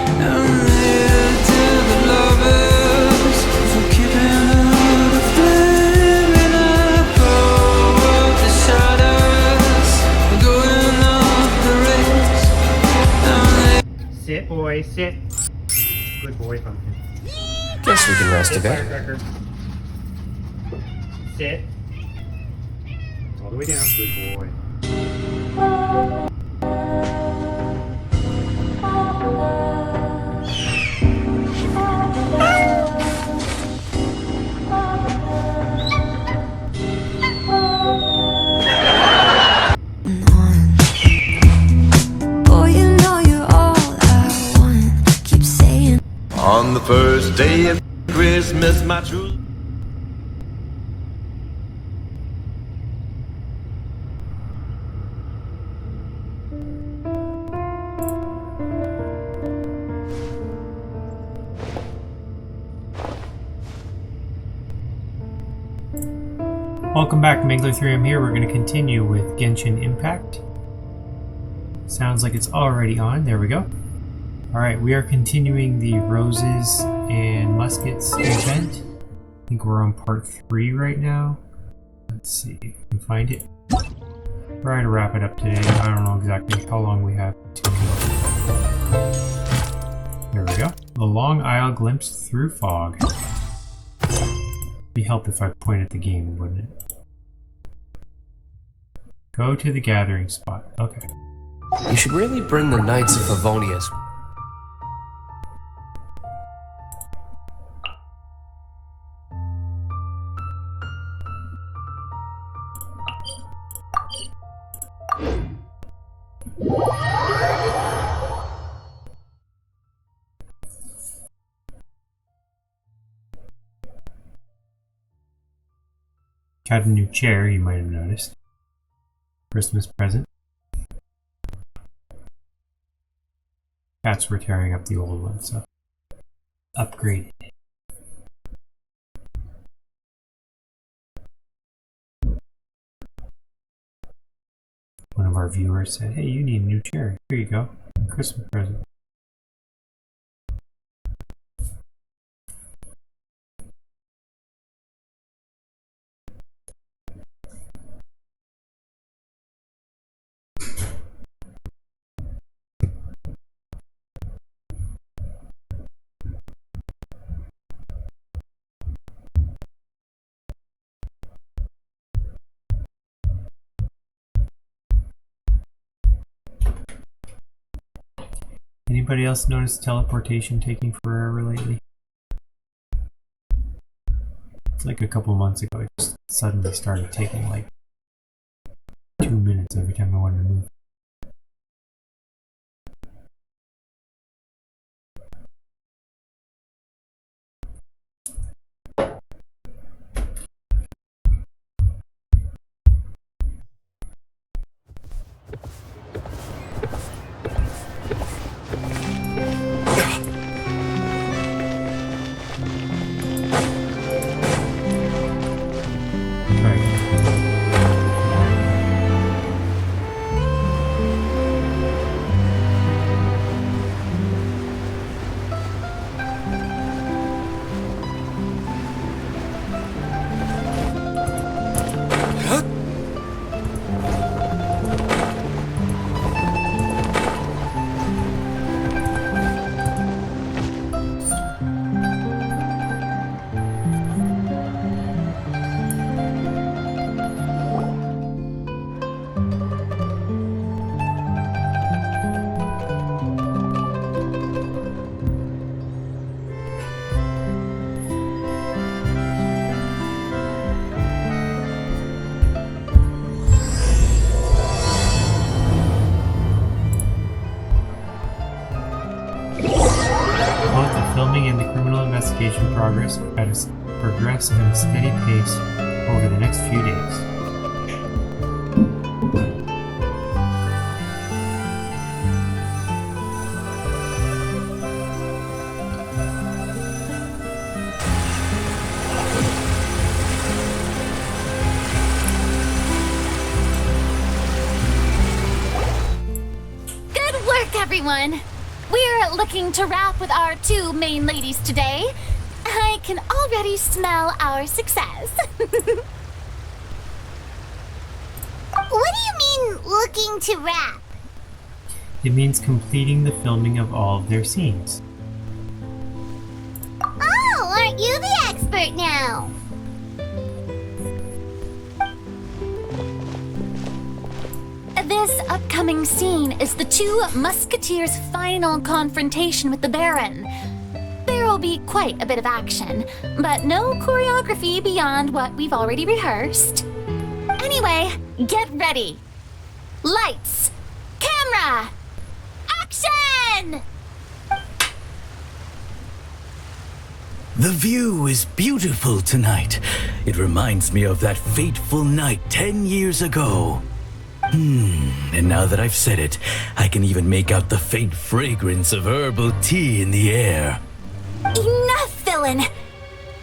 And live to the lovers for keeping out the flame in a bow of the shadows, going off the rails. Sit, boy, sit. Good boy, Pumpkin. Guess we can rest a Sit, bit. Firecracker. Sit. All the way down. Good boy. Boy, you know you're all I want. Keep saying On the first day of Christmas, my true. Welcome back, Mangler3M here. We're going to continue with Genshin Impact. Sounds like it's already on. There we go. Alright, we are continuing the Roses and Muskets event. I think we're on part 3 right now. Let's see if we can find it. Try to wrap it up today. I don't know exactly how long we have to go. There we go. The Long Isle Glimpse Through Fog. It'd help if I point at the game, wouldn't it? Go to the gathering spot. Okay. You should really bring the Knights of Favonius. Got a new chair, you might have noticed. Christmas present. Cats were tearing up the old one, so upgraded. One of our viewers said, "Hey, you need a new chair. Here you go. Christmas present." Anybody else notice teleportation taking forever lately? It's like a couple months ago, it just suddenly started taking like 2 minutes every time I wanted to move. And the criminal investigation progress at a steady pace over the next few days. Good work, everyone! We're we're looking to rap with our two main ladies today, I can already smell our success. What do you mean, looking to rap? It means completing the filming of all of their scenes. Oh, aren't you the expert now? This upcoming scene is the two musketeers' final confrontation with the Baron. There will be quite a bit of action, but no choreography beyond what we've already rehearsed. Anyway, get ready. Lights, camera, action! The view is beautiful tonight. It reminds me of that fateful night 10 years ago. And now that I've said it, I can even make out the faint fragrance of herbal tea in the air. Enough, villain!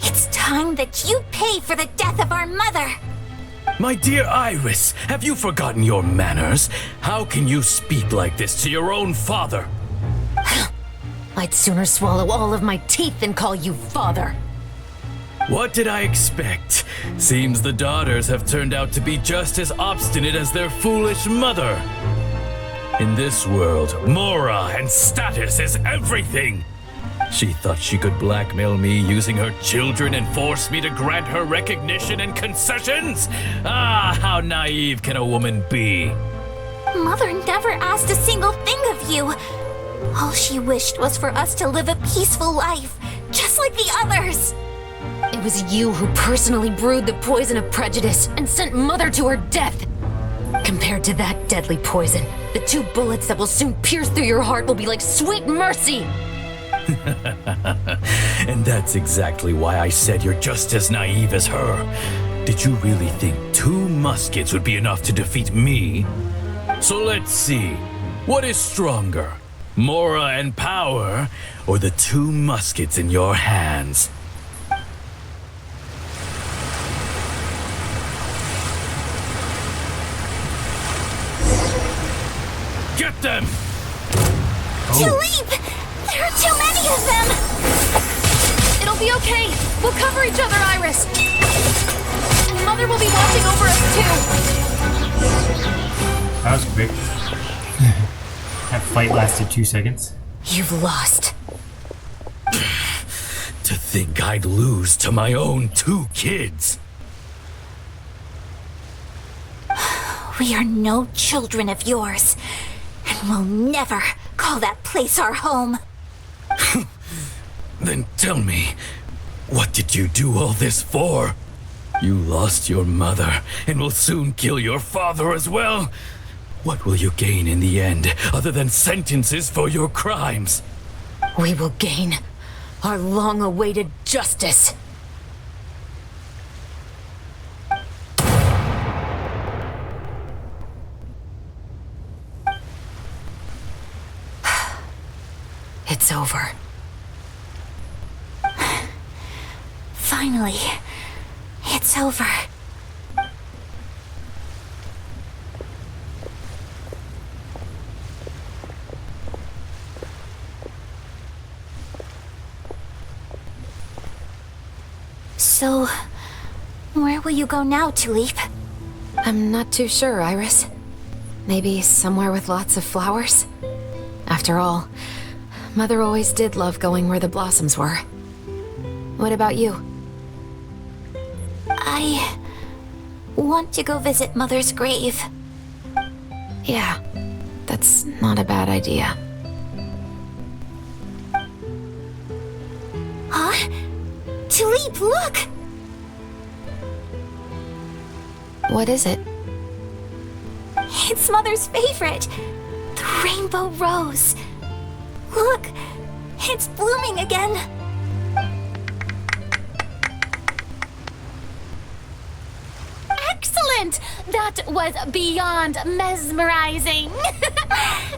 It's time that you pay for the death of our mother! My dear Iris, have you forgotten your manners? How can you speak like this to your own father? I'd sooner swallow all of my teeth than call you father. What did I expect? Seems the daughters have turned out to be just as obstinate as their foolish mother. In this world, Mora and status is everything. She thought she could blackmail me using her children and force me to grant her recognition and concessions? Ah, how naive can a woman be? Mother never asked a single thing of you. All she wished was for us to live a peaceful life, just like the others. It was you who personally brewed the poison of prejudice and sent Mother to her death. Compared to that deadly poison, the 2 bullets that will soon pierce through your heart will be like sweet mercy. And that's exactly why I said you're just as naive as her. Did you really think 2 muskets would be enough to defeat me? So let's see. What is stronger? Mora and power, or the 2 muskets in your hands? Get them! Tulip! There are too many of them! It'll be okay. We'll cover each other, Iris. And Mother will be watching over us too. That was quick. That fight lasted 2 seconds. You've lost. To think I'd lose to my own 2 kids. We are no children of yours, and we'll never call that place our home. Then tell me, what did you do all this for? You lost your mother, and will soon kill your father as well. What will you gain in the end, other than sentences for your crimes? We will gain our long-awaited justice. It's over. Finally, it's over. So, where will you go now, Tulip? I'm not too sure, Iris. Maybe somewhere with lots of flowers? After all, Mother always did love going where the blossoms were. What about you? I want to go visit Mother's grave. Yeah, that's not a bad idea. Huh? Tulip, look! What is it? It's Mother's favorite, the rainbow rose. Look, it's blooming again. Excellent! That was beyond mesmerizing.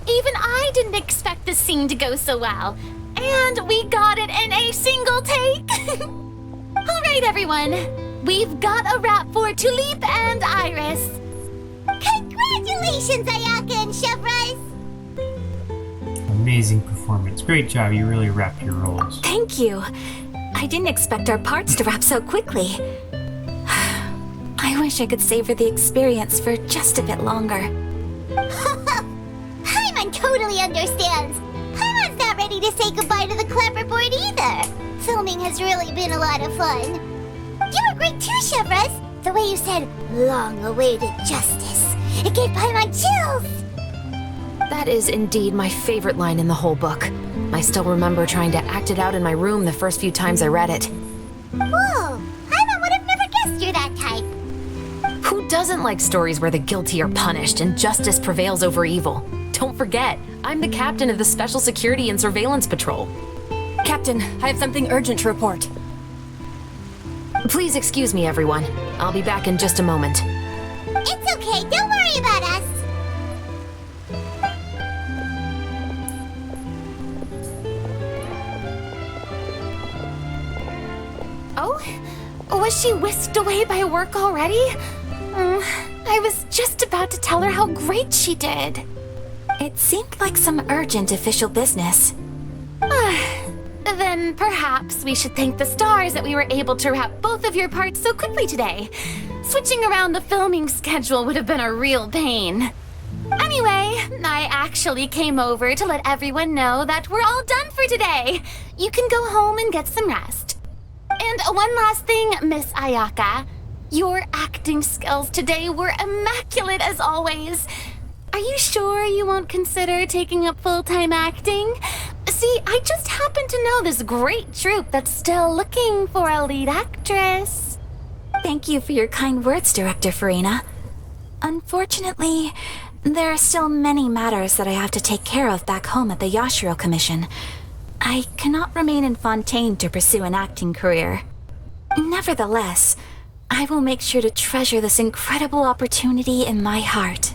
Even I didn't expect the scene to go so well. And we got it in a single take. All right, everyone. We've got a wrap for Tulip and Iris. Congratulations, Ayaka and Chevreuse! amazing performance. Great job, you really wrapped your roles. Thank you. I didn't expect our parts to wrap so quickly. I wish I could savor the experience for just a bit longer. Paimon totally understands. Paimon's not ready to say goodbye to the clapperboard either. Filming has really been a lot of fun. You were great too, Chevres. The way you said, long-awaited justice. It gave Paimon chills. That is indeed my favorite line in the whole book. I still remember trying to act it out in my room the first few times I read it. Whoa, Paimon would have never guessed you're that type. Who doesn't like stories where the guilty are punished and justice prevails over evil? Don't forget, I'm the captain of the Special Security and Surveillance Patrol. Captain, I have something urgent to report. Please excuse me, everyone. I'll be back in just a moment. It's okay, don't worry about us. Oh? Was she whisked away by work already? I was just about to tell her how great she did. It seemed like some urgent official business. Then perhaps we should thank the stars that we were able to wrap both of your parts so quickly today. Switching around the filming schedule would have been a real pain. Anyway, I actually came over to let everyone know that we're all done for today. You can go home and get some rest. And one last thing, Miss Ayaka. Your acting skills today were immaculate as always. Are you sure you won't consider taking up full-time acting? See, I just happen to know this great troupe that's still looking for a lead actress. Thank you for your kind words, Director Farina. Unfortunately, there are still many matters that I have to take care of back home at the Yashiro Commission. I cannot remain in Fontaine to pursue an acting career. Nevertheless, I will make sure to treasure this incredible opportunity in my heart.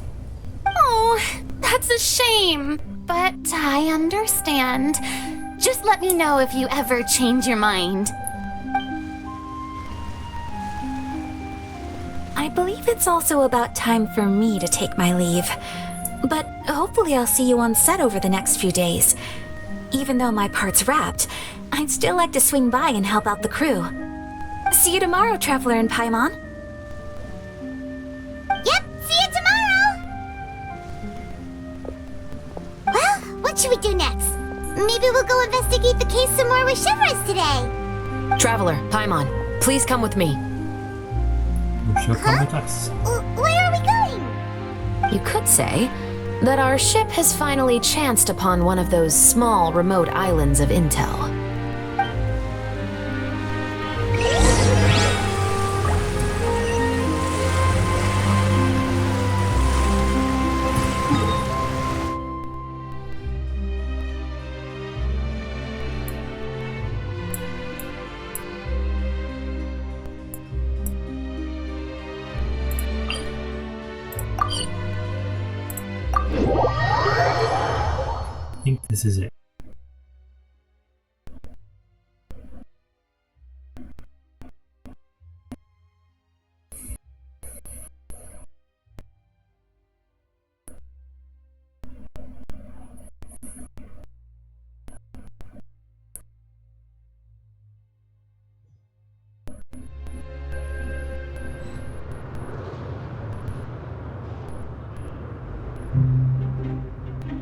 Oh, that's a shame. But I understand. Just let me know if you ever change your mind. I believe it's also about time for me to take my leave. But hopefully I'll see you on set over the next few days. Even though my part's wrapped, I'd still like to swing by and help out the crew. See you tomorrow, Traveler and Paimon. Yep, see you tomorrow. Well, what should we do next? Maybe we'll go investigate the case some more with Chevres today. Traveler, Paimon, please come with me. You shall come with us. Where are we going? You could say that our ship has finally chanced upon one of those small, remote islands of intel. I think this is it.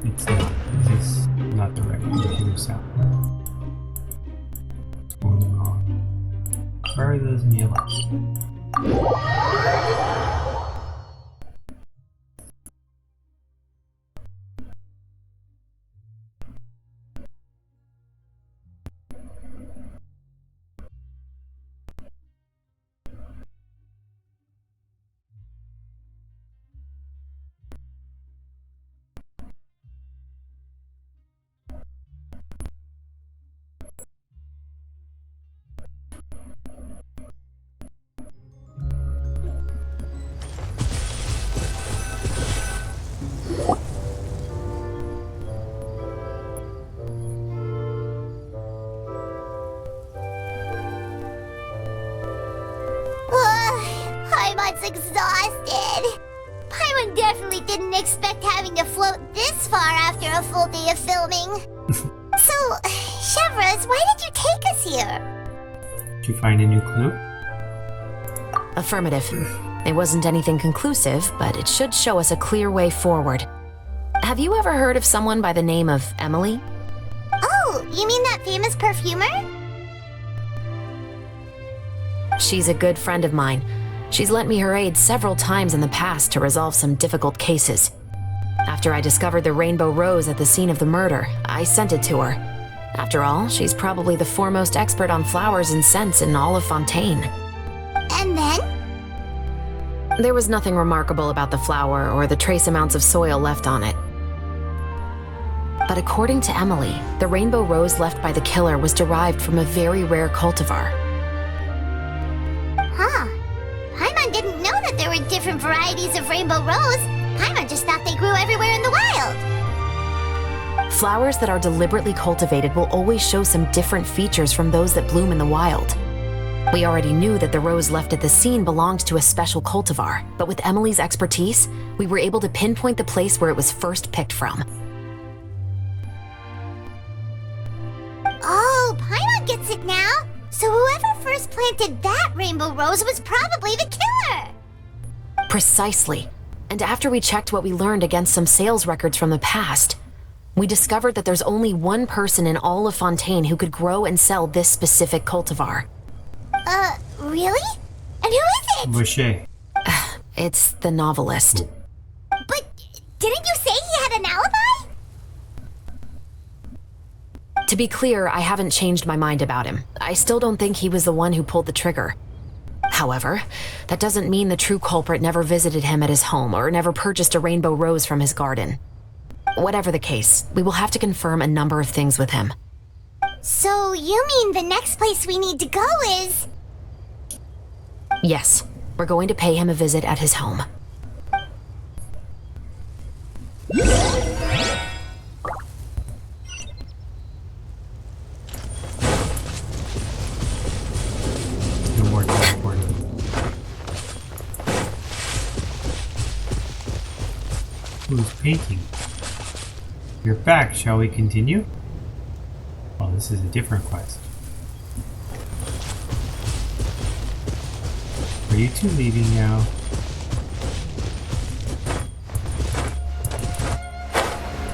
It's not. This is not the right computer sound. What's going on? Why are those in yellow? Paimon's exhausted. Paimon definitely didn't expect having to float this far after a full day of filming. So, Chevres, why did you take us here? Did you find a new clue? Affirmative. It wasn't anything conclusive, but it should show us a clear way forward. Have you ever heard of someone by the name of Emily? Oh, you mean that famous perfumer? She's a good friend of mine. She's lent me her aid several times in the past to resolve some difficult cases. After I discovered the rainbow rose at the scene of the murder, I sent it to her. After all, she's probably the foremost expert on flowers and scents in all of Fontaine. And then? There was nothing remarkable about the flower or the trace amounts of soil left on it. But according to Emily, the rainbow rose left by the killer was derived from a very rare cultivar. Huh. Paimon didn't know that there were different varieties of rainbow rose. Paimon just thought they grew everywhere in the wild. Flowers that are deliberately cultivated will always show some different features from those that bloom in the wild. We already knew that the rose left at the scene belonged to a special cultivar, but with Emily's expertise, we were able to pinpoint the place where it was first picked from. Oh, Paimon gets it now. So whoever first planted that rainbow rose was probably the killer. Precisely. And after we checked what we learned against some sales records from the past, we discovered that there's only one person in all of Fontaine who could grow and sell this specific cultivar. Really? And who is it? Boucher. It's the novelist. But didn't you say he had an alibi? To be clear, I haven't changed my mind about him. I still don't think he was the one who pulled the trigger. However, that doesn't mean the true culprit never visited him at his home or never purchased a rainbow rose from his garden. Whatever the case, we will have to confirm a number of things with him. So you mean the next place we need to go is... Yes, we're going to pay him a visit at his home. No more teleporting. Who's painting? You're back, shall we continue? Oh, this is a different quest. Are you two leaving now?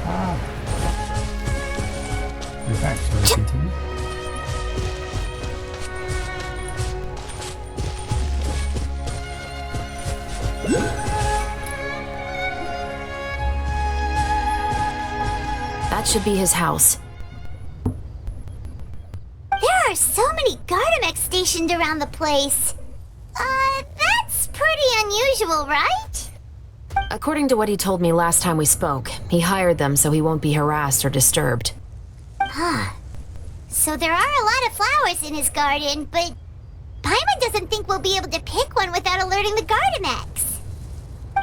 Ah. You're back, shall we continue? That should be his house. There are so many Gardamex stationed around the place. That's pretty unusual, right? According to what he told me last time we spoke, he hired them so he won't be harassed or disturbed. Huh. So there are a lot of flowers in his garden, but Paimon doesn't think we'll be able to pick one without alerting the Gardamex.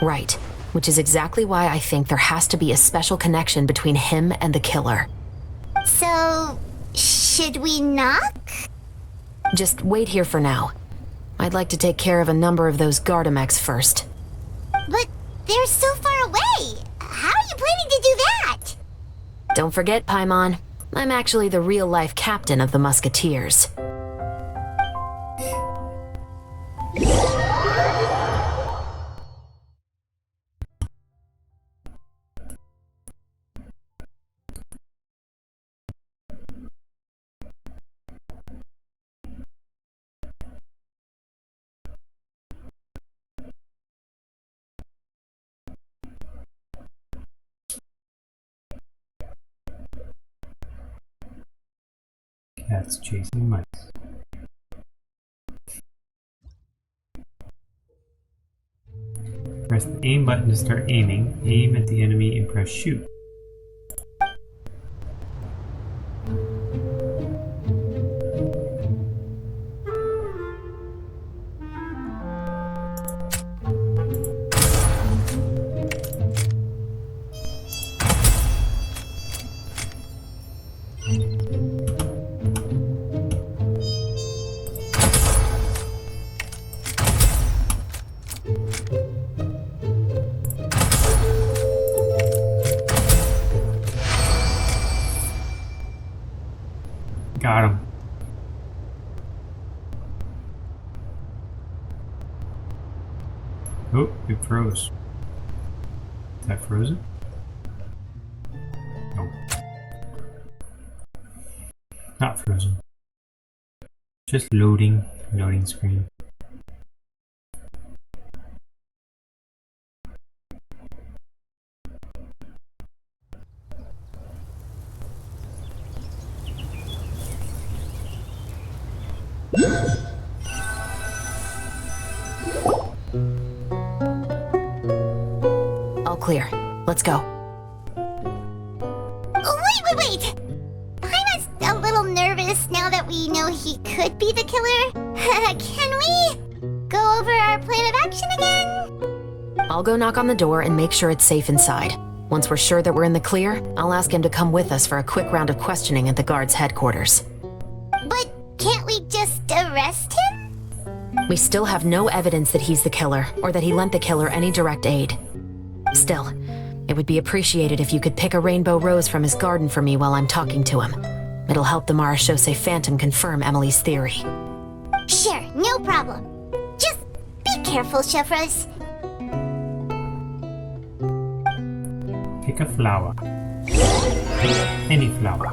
Right, which is exactly why I think there has to be a special connection between him and the killer. So, should we knock? Just wait here for now. I'd like to take care of a number of those Gardamex first. But they're so far away. How are you planning to do that? Don't forget, Paimon, I'm actually the real-life captain of the Musketeers. Cats chasing mice. Press the aim button to start aiming. Aim at the enemy and press shoot. Got him. Oh, it froze. Is that frozen? No. Not frozen. Just loading. Loading screen. All clear. Let's go. Wait! Paimon's a little nervous now that we know he could be the killer. Can we go over our plan of action again? I'll go knock on the door and make sure it's safe inside. Once we're sure that we're in the clear, I'll ask him to come with us for a quick round of questioning at the guard's headquarters. But can't we just arrest him? We still have no evidence that he's the killer, or that he lent the killer any direct aid. Still, it would be appreciated if you could pick a rainbow rose from his garden for me while I'm talking to him. It'll help the Marachose Phantom confirm Emily's theory. Sure, no problem. Just be careful, Chevros. Pick a flower. Any flower.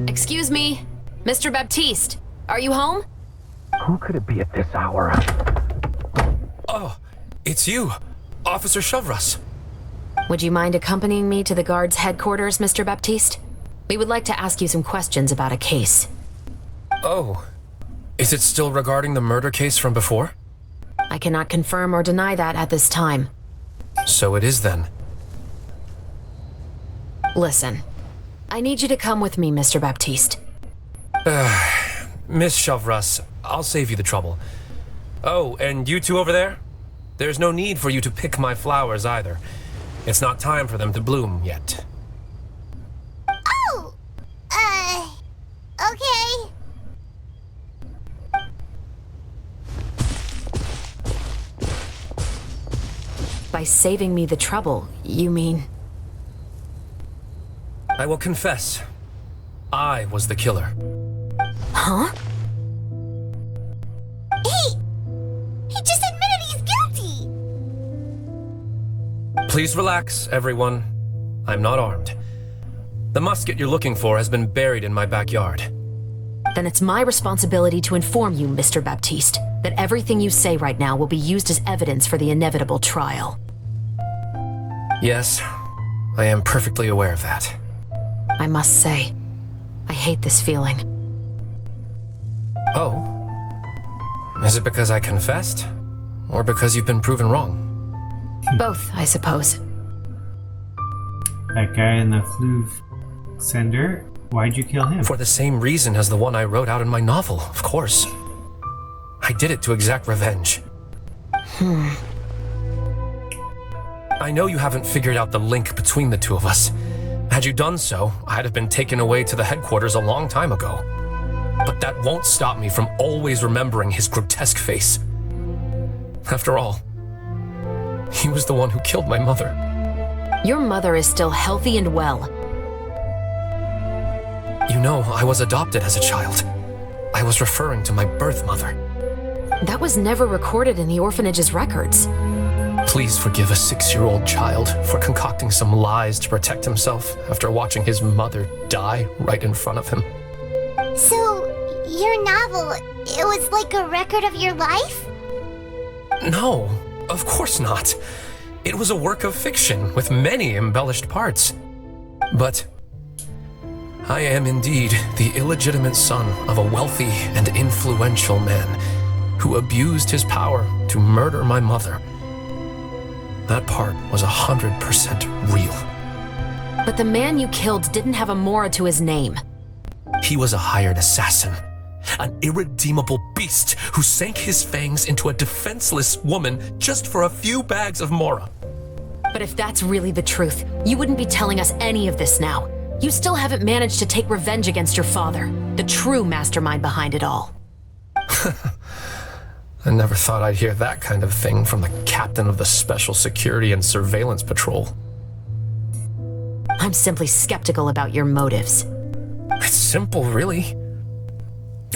Excuse me, Mr. Baptiste, are you home? Who could it be at this hour? Oh, it's you, Officer Chevros. Would you mind accompanying me to the guard's headquarters, Mr. Baptiste? We would like to ask you some questions about a case. Oh, is it still regarding the murder case from before? I cannot confirm or deny that at this time. So it is then. Listen, I need you to come with me, Mr. Baptiste. Miss Chevros, I'll save you the trouble. Oh, and you two over there? There's no need for you to pick my flowers either. It's not time for them to bloom yet. Oh! Okay. By saving me the trouble, you mean... I will confess. I was the killer. Huh? He just admitted he's guilty! Please relax, everyone. I'm not armed. The musket you're looking for has been buried in my backyard. Then it's my responsibility to inform you, Mr. Baptiste, that everything you say right now will be used as evidence for the inevitable trial. Yes, I am perfectly aware of that. I must say, I hate this feeling. Oh? Is it because I confessed? Or because you've been proven wrong? Both, I suppose. That guy in the fleuve sender, why'd you kill him? For the same reason as the one I wrote out in my novel, of course. I did it to exact revenge. I know you haven't figured out the link between the two of us. Had you done so, I'd have been taken away to the headquarters a long time ago. But that won't stop me from always remembering his grotesque face. After all, he was the one who killed my mother. Your mother is still healthy and well. You know, I was adopted as a child. I was referring to my birth mother. That was never recorded in the orphanage's records. Please forgive a 6-year-old child for concocting some lies to protect himself after watching his mother die right in front of him. So, your novel, it was like a record of your life? No, of course not. It was a work of fiction with many embellished parts. But I am indeed the illegitimate son of a wealthy and influential man who abused his power to murder my mother. That part was 100% real. But the man you killed didn't have a Mora to his name. He was a hired assassin, an irredeemable beast who sank his fangs into a defenseless woman just for a few bags of Mora. But if that's really the truth, you wouldn't be telling us any of this now. You still haven't managed to take revenge against your father, the true mastermind behind it all. I never thought I'd hear that kind of thing from the captain of the Special Security and Surveillance Patrol. I'm simply skeptical about your motives. It's simple, really.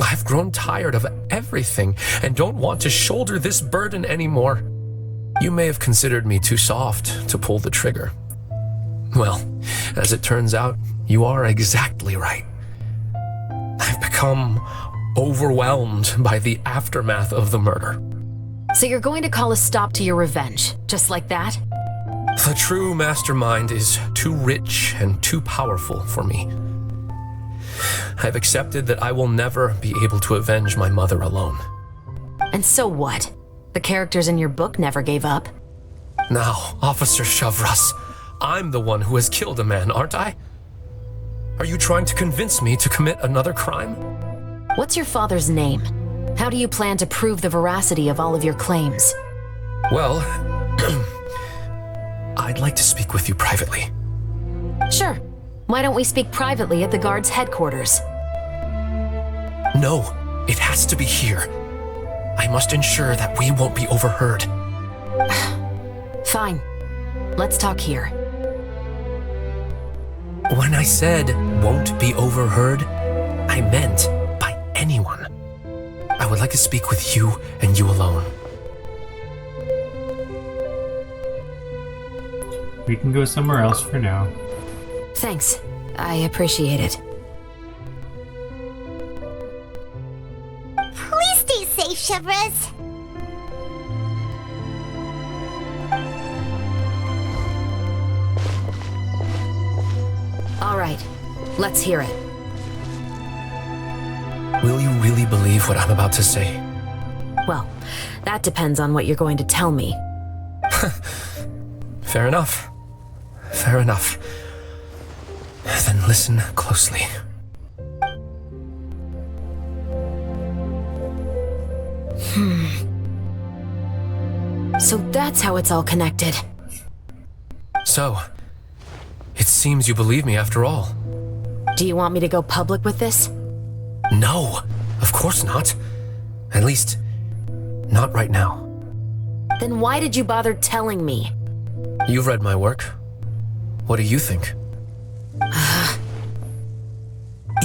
I've grown tired of everything and don't want to shoulder this burden anymore. You may have considered me too soft to pull the trigger. Well, as it turns out, you are exactly right. I've become overwhelmed by the aftermath of the murder. So you're going to call a stop to your revenge, just like that? The true mastermind is too rich and too powerful for me. I've accepted that I will never be able to avenge my mother alone. And so what? The characters in your book never gave up. Now, Officer Shavras, I'm the one who has killed a man, aren't I? Are you trying to convince me to commit another crime? What's your father's name? How do you plan to prove the veracity of all of your claims? Well, I'd like to speak with you privately. Sure. Why don't we speak privately at the guard's headquarters? No, it has to be here. I must ensure that we won't be overheard. Fine. Let's talk here. When I said won't be overheard, I meant by anyone. I would like to speak with you and you alone. We can go somewhere else for now. Thanks. I appreciate it. Please stay safe, Shavras. All right. Let's hear it. Will you really believe what I'm about to say? Well, that depends on what you're going to tell me. Fair enough. Fair enough. Then listen closely. So that's how it's all connected. So, it seems you believe me after all. Do you want me to go public with this? No, of course not. At least, not right now. Then why did you bother telling me? You've read my work. What do you think?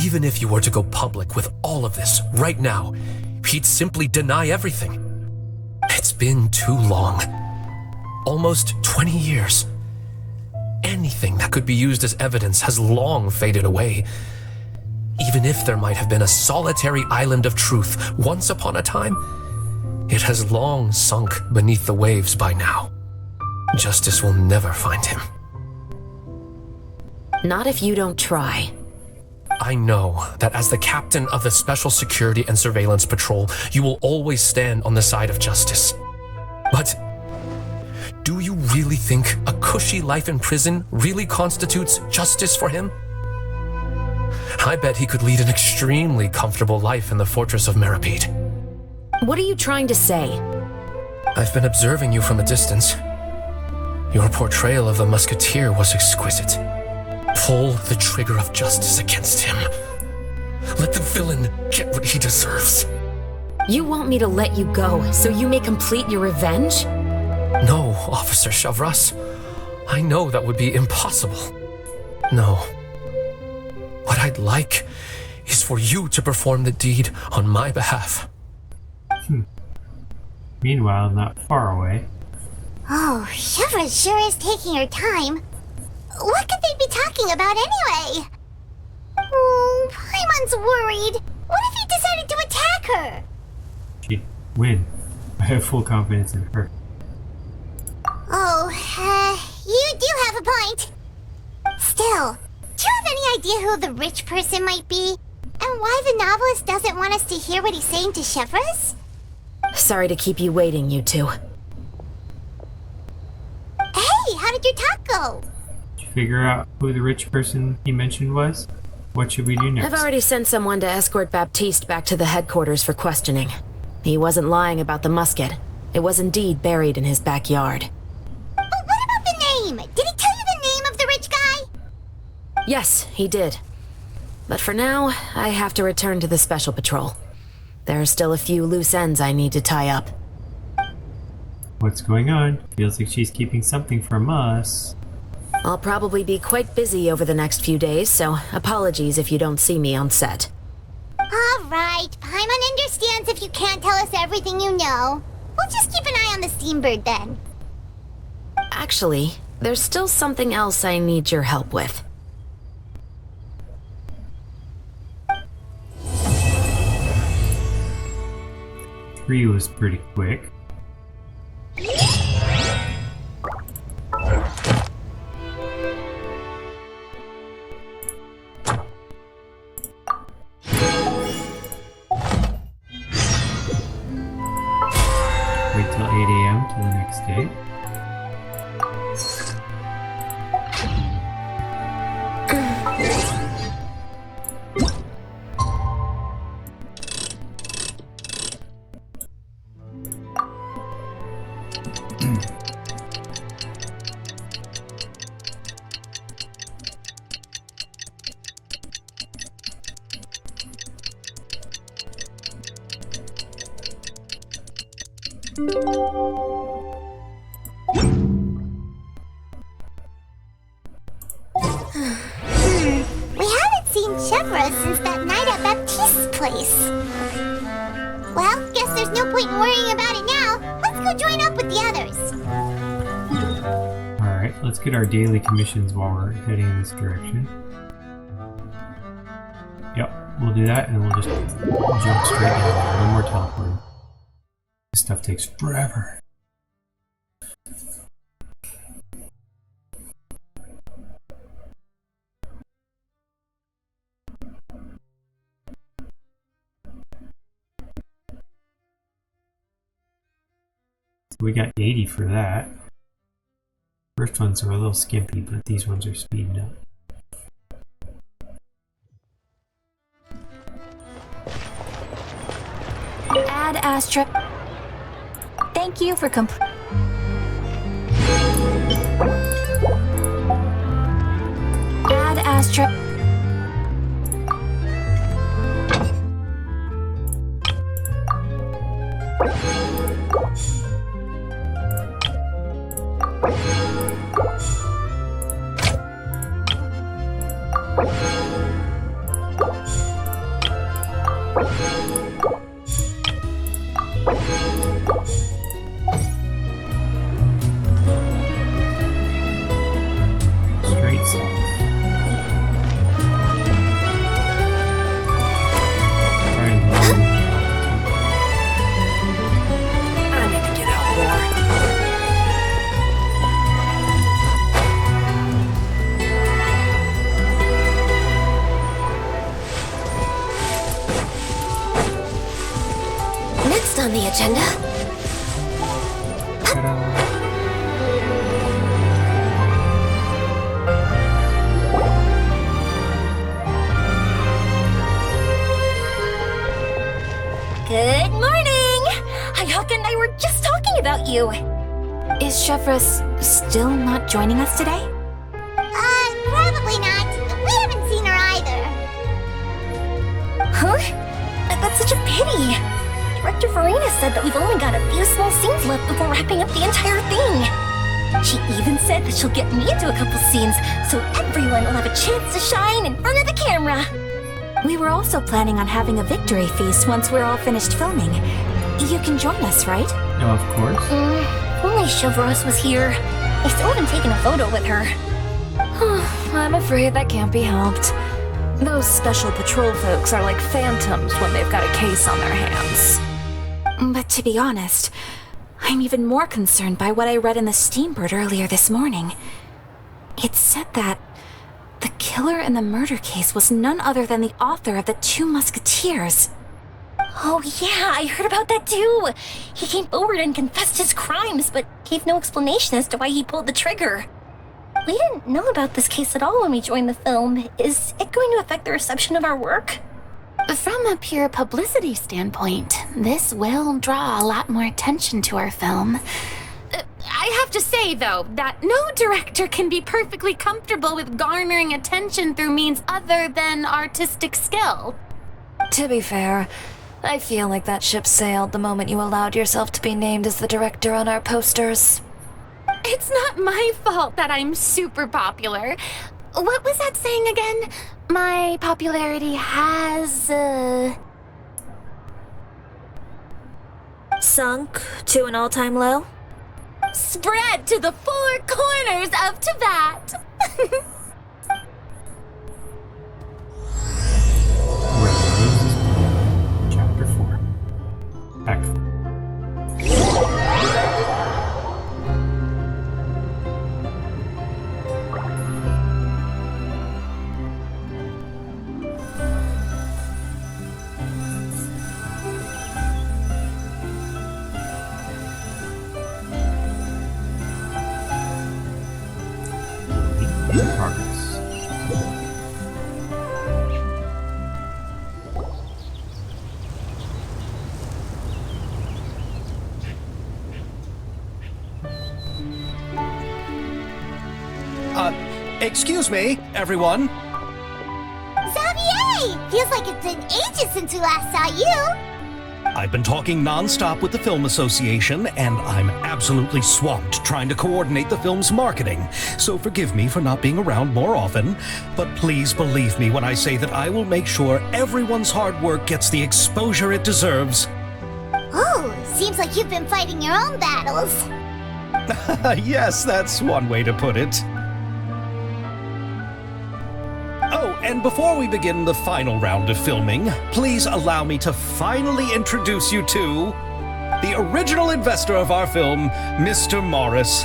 Even if you were to go public with all of this right now, he'd simply deny everything. It's been too long. Almost 20 years. Anything that could be used as evidence has long faded away. Even if there might have been a solitary island of truth once upon a time, it has long sunk beneath the waves by now. Justice will never find him. Not if you don't try. I know that as the captain of the Special Security and Surveillance Patrol, you will always stand on the side of justice. But do you really think a cushy life in prison really constitutes justice for him? I bet he could lead an extremely comfortable life in the fortress of Meripede. What are you trying to say? I've been observing you from a distance. Your portrayal of the musketeer was exquisite. Pull the trigger of justice against him. Let the villain get what he deserves. You want me to let you go so you may complete your revenge? No, Officer Shavras. I know that would be impossible. No. What I'd like is for you to perform the deed on my behalf. Meanwhile, not far away. Oh, Shavras sure is taking her time. What could they be talking about anyway? Oh, Paimon's worried. What if he decided to attack her? She'd win. I have full confidence in her. Oh, you do have a point. Still, do you have any idea who the rich person might be? And why the novelist doesn't want us to hear what he's saying to Shavras? Sorry to keep you waiting, you two. Hey, how did your talk go? Did you figure out who the rich person he mentioned was? What should we do next? I've already sent someone to escort Baptiste back to the headquarters for questioning. He wasn't lying about the musket. It was indeed buried in his backyard. But what about the name? Did he tell you the name of the rich guy? Yes, he did. But for now, I have to return to the Special Patrol. There are still a few loose ends I need to tie up. What's going on? Feels like she's keeping something from us. I'll probably be quite busy over the next few days, so apologies if you don't see me on set. All right, Paimon understands if you can't tell us everything you know. We'll just keep an eye on the Steambird then. Actually, there's still something else I need your help with. Three was pretty quick. Wait till 8 a.m. till the next day. We haven't seen Chevra since that night at Baptiste's place. Well, guess there's no point in worrying about it now. Let's go join up with the others. Alright, let's get our daily commissions while we're heading in this direction. Yep, we'll do that and we'll just jump straight in. No more teleporting. This stuff takes forever. We got 80 for that. First ones are a little skimpy, but these ones are speeding up. Add Astra. Thank you for Add Astra. Straight south. Try and lower the altitude. I need to get out more. Next on the agenda. Ta-da. Good morning! Hayaka and I were just talking about you. Is Chevra still not joining us today? Probably not. We haven't seen her either. Huh? That's such a pity. Director Farina said that we've only got a few small scenes left before wrapping up the entire thing. She even said that she'll get me into a couple scenes, so everyone will have a chance to shine in front of the camera. We were also planning on having a victory feast once we're all finished filming. You can join us, right? No, of course. If only Chevros was here. I still haven't taken a photo with her. I'm afraid that can't be helped. Those special patrol folks are like phantoms when they've got a case on their hands. But to be honest, I'm even more concerned by what I read in the Steambird earlier this morning. It said that the killer in the murder case was none other than the author of The Two Musketeers. Oh yeah, I heard about that too. He came forward and confessed his crimes, but gave no explanation as to why he pulled the trigger. We didn't know about this case at all when we joined the film. Is it going to affect the reception of our work? From a pure publicity standpoint, this will draw a lot more attention to our film. I have to say, though, that no director can be perfectly comfortable with garnering attention through means other than artistic skill. To be fair, I feel like that ship sailed the moment you allowed yourself to be named as the director on our posters. It's not my fault that I'm super popular. What was that saying again? My popularity has, Sunk to an all-time low? spread to the four corners of Tibet. Chapter 4. Act 4. Progress. Excuse me, everyone. Xavier! Feels like it's been ages since we last saw you. I've been talking non-stop with the Film Association, and I'm absolutely swamped trying to coordinate the film's marketing. So forgive me for not being around more often, but please believe me when I say that I will make sure everyone's hard work gets the exposure it deserves. Oh, seems like you've been fighting your own battles. Yes, that's one way to put it. Oh, and before we begin the final round of filming, please allow me to finally introduce you to the original investor of our film, Mr. Morris.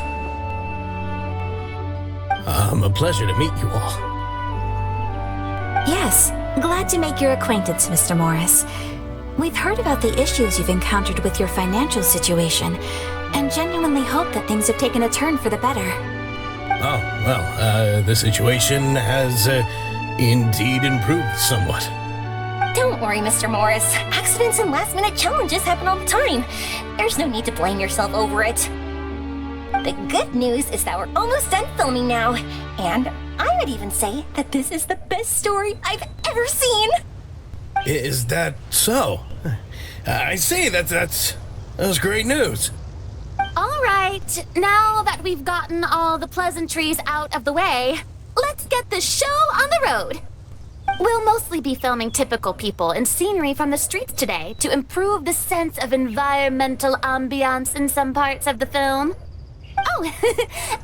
A pleasure to meet you all. Yes, glad to make your acquaintance, Mr. Morris. We've heard about the issues you've encountered with your financial situation, and genuinely hope that things have taken a turn for the better. Oh, well, the situation has indeed improved somewhat. Don't worry, Mr. Morris. Accidents and last-minute challenges happen all the time. There's no need to blame yourself over it. The good news is that we're almost done filming now, and I would even say that this is the best story I've ever seen. Is that so? I see, that's great news. All right, now that we've gotten all the pleasantries out of the way, let's get the show on the road. We'll mostly be filming typical people and scenery from the streets today to improve the sense of environmental ambiance in some parts of the film. Oh,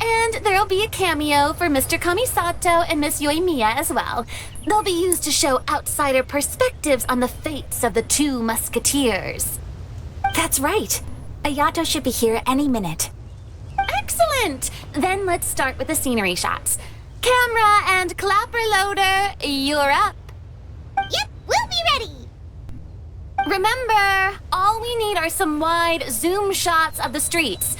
and there'll be a cameo for Mr. Kamisato and Miss Yoimiya as well. They'll be used to show outsider perspectives on the fates of the two musketeers. That's right. Ayato should be here any minute. Excellent! Then let's start with the scenery shots. Camera and clapper loader, you're up. Yep, we'll be ready. Remember, all we need are some wide zoom shots of the streets.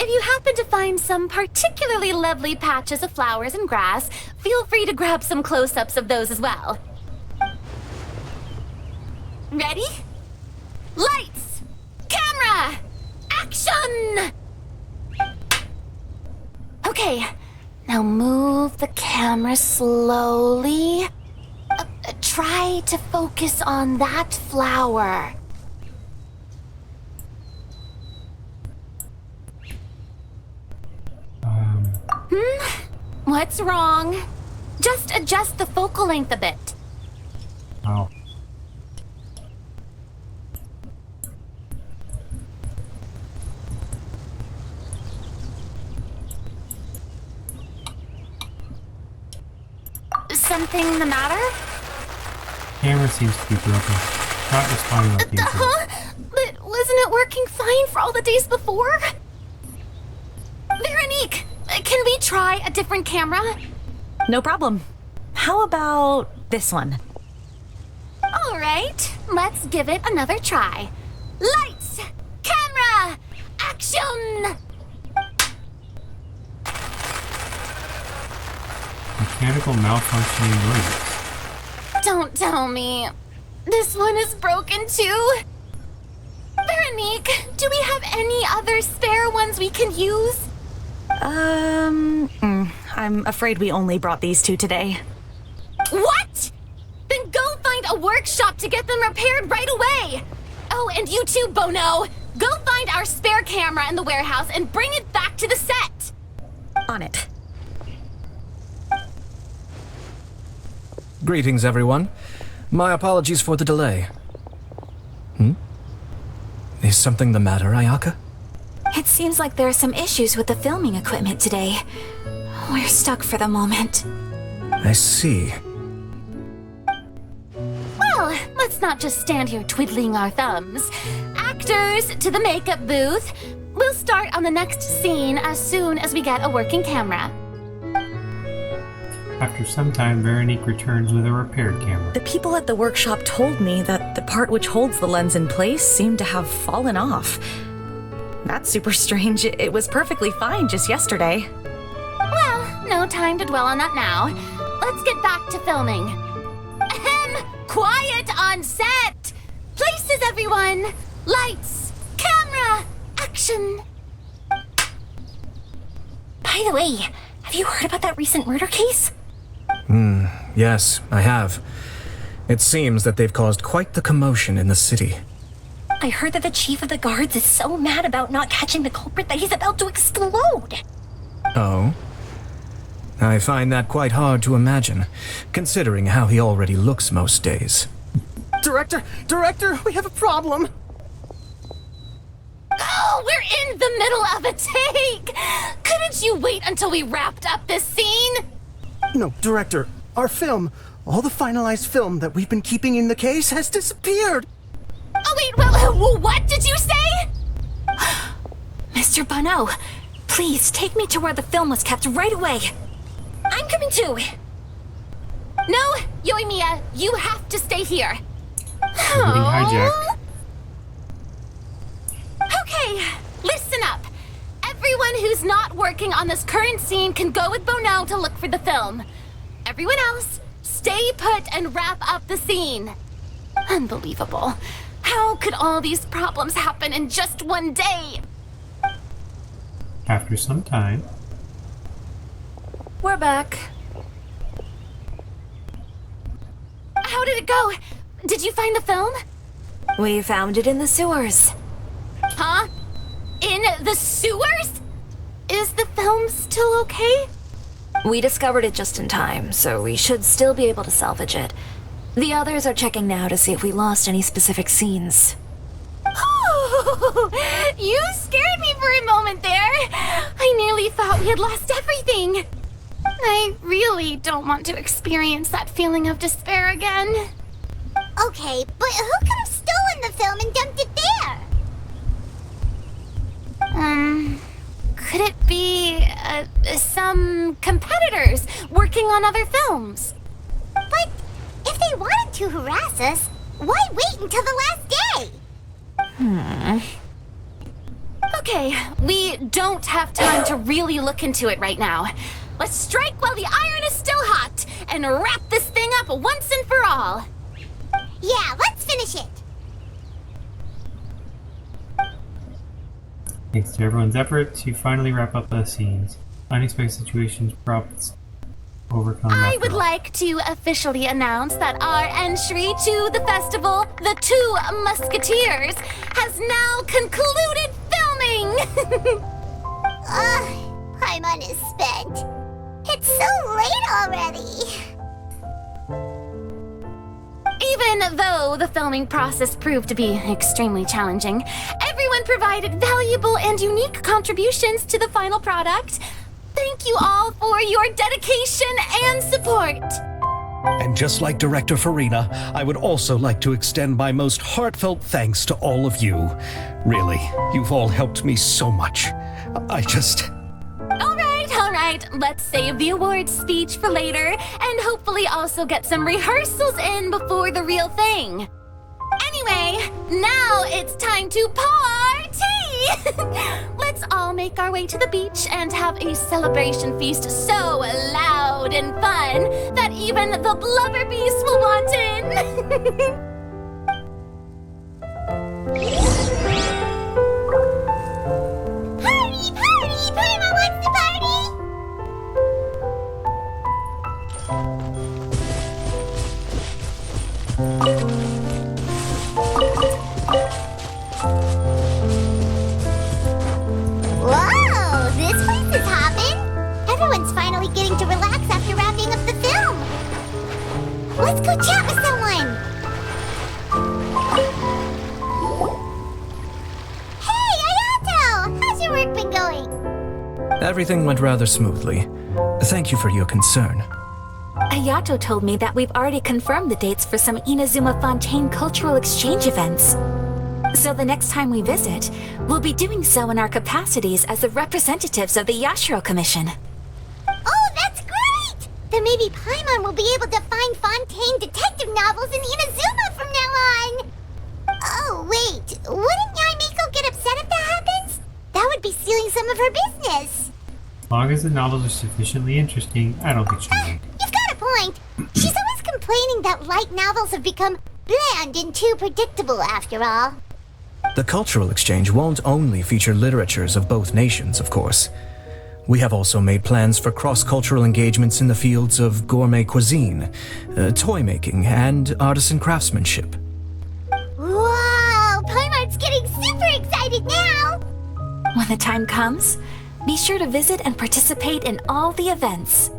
If you happen to find some particularly lovely patches of flowers and grass, feel free to grab some close-ups of those as well. Ready? Lights! Camera! Action! Okay, now move the camera slowly. Try to focus on that flower. What's wrong? Just adjust the focal length a bit. Oh. Something the matter? Camera seems to be broken. Not responding like usual. Huh? But wasn't it working fine for all the days before? Veronique, can we try a different camera? No problem. How about this one? All right, let's give it another try. Lights, camera, action! Mechanical malfunctioning link. Don't tell me. This one is broken too? Veronique, do we have any other spare ones we can use? I'm afraid we only brought these two today. What? Then go find a workshop to get them repaired right away. Oh, and you too, Bono. Go find our spare camera in the warehouse and bring it back to the set. On it. Greetings, everyone. My apologies for the delay. Is something the matter, Ayaka? It seems like there are some issues with the filming equipment today. We're stuck for the moment. I see. Well, let's not just stand here twiddling our thumbs. Actors, to the makeup booth. We'll start on the next scene as soon as we get a working camera. After some time, Veronique returns with a repaired camera. The people at the workshop told me that the part which holds the lens in place seemed to have fallen off. That's super strange. It was perfectly fine just yesterday. Well, no time to dwell on that now. Let's get back to filming. Ahem! Quiet on set! Places, everyone! Lights! Camera! Action! By the way, have you heard about that recent murder case? Yes, I have. It seems that they've caused quite the commotion in the city. I heard that the chief of the guards is so mad about not catching the culprit that he's about to explode. Oh? I find that quite hard to imagine, considering how he already looks most days. Director, we have a problem. Oh, we're in the middle of a take! Couldn't you wait until we wrapped up this scene? No, Director, our film, all the finalized film that we've been keeping in the case has disappeared. Oh, wait, well, what did you say? Mr. Bono, please take me to where the film was kept right away. I'm coming too. No, Yoimiya, you have to stay here. We're getting hijacked. Okay, listen up. Everyone who's not working on this current scene can go with Bono to look for the film. Everyone else, stay put and wrap up the scene. Unbelievable. How could all these problems happen in just one day? After some time. We're back. How did it go? Did you find the film? We found it in the sewers. Huh? In the sewers? Is the film still okay? We discovered it just in time, so we should still be able to salvage it. The others are checking now to see if we lost any specific scenes. Oh, you scared me for a moment there. I nearly thought we had lost everything. I really don't want to experience that feeling of despair again. Okay, but who could have stolen the film and dumped it there? Could it be some competitors working on other films? But if they wanted to harass us, why wait until the last day? Okay, we don't have time to really look into it right now. Let's strike while the iron is still hot and wrap this thing up once and for all. Yeah, let's finish it. Thanks to everyone's efforts, you finally wrap up the scenes. Unexpected situations, problems overcome. I would like to officially announce that our entry to the festival, The Two Musketeers, has now concluded filming! Paimon is spent. It's so late already. Even though the filming process proved to be extremely challenging, everyone provided valuable and unique contributions to the final product. Thank you all for your dedication and support. And just like Director Farina, I would also like to extend my most heartfelt thanks to all of you. Really, you've all helped me so much. All right, let's save the awards speech for later and hopefully also get some rehearsals in before the real thing. Anyway, now it's time to party! Let's all make our way to the beach and have a celebration feast so loud and fun that even the blubber beast will want in. Party, party! Paimon wants to party! Whoa, this place is hopping! Everyone's finally getting to relax after wrapping up the film. Let's go chat with someone. Hey, Ayato! How's your work been going? Everything went rather smoothly. Thank you for your concern. Ayato told me that we've already confirmed the dates for some Inazuma Fontaine cultural exchange events. So the next time we visit, we'll be doing so in our capacities as the representatives of the Yashiro Commission. Oh, that's great! Then maybe Paimon will be able to find Fontaine detective novels in Inazuma from now on! Oh, wait. Wouldn't Yae Miko get upset if that happens? That would be stealing some of her business. As long as the novels are sufficiently interesting, I don't think she would. You've got a point. She's always complaining that light novels have become bland and too predictable after all. The cultural exchange won't only feature literatures of both nations, of course. We have also made plans for cross-cultural engagements in the fields of gourmet cuisine, toy making, and artisan craftsmanship. Wow, Paimon's getting super excited now! When the time comes, be sure to visit and participate in all the events.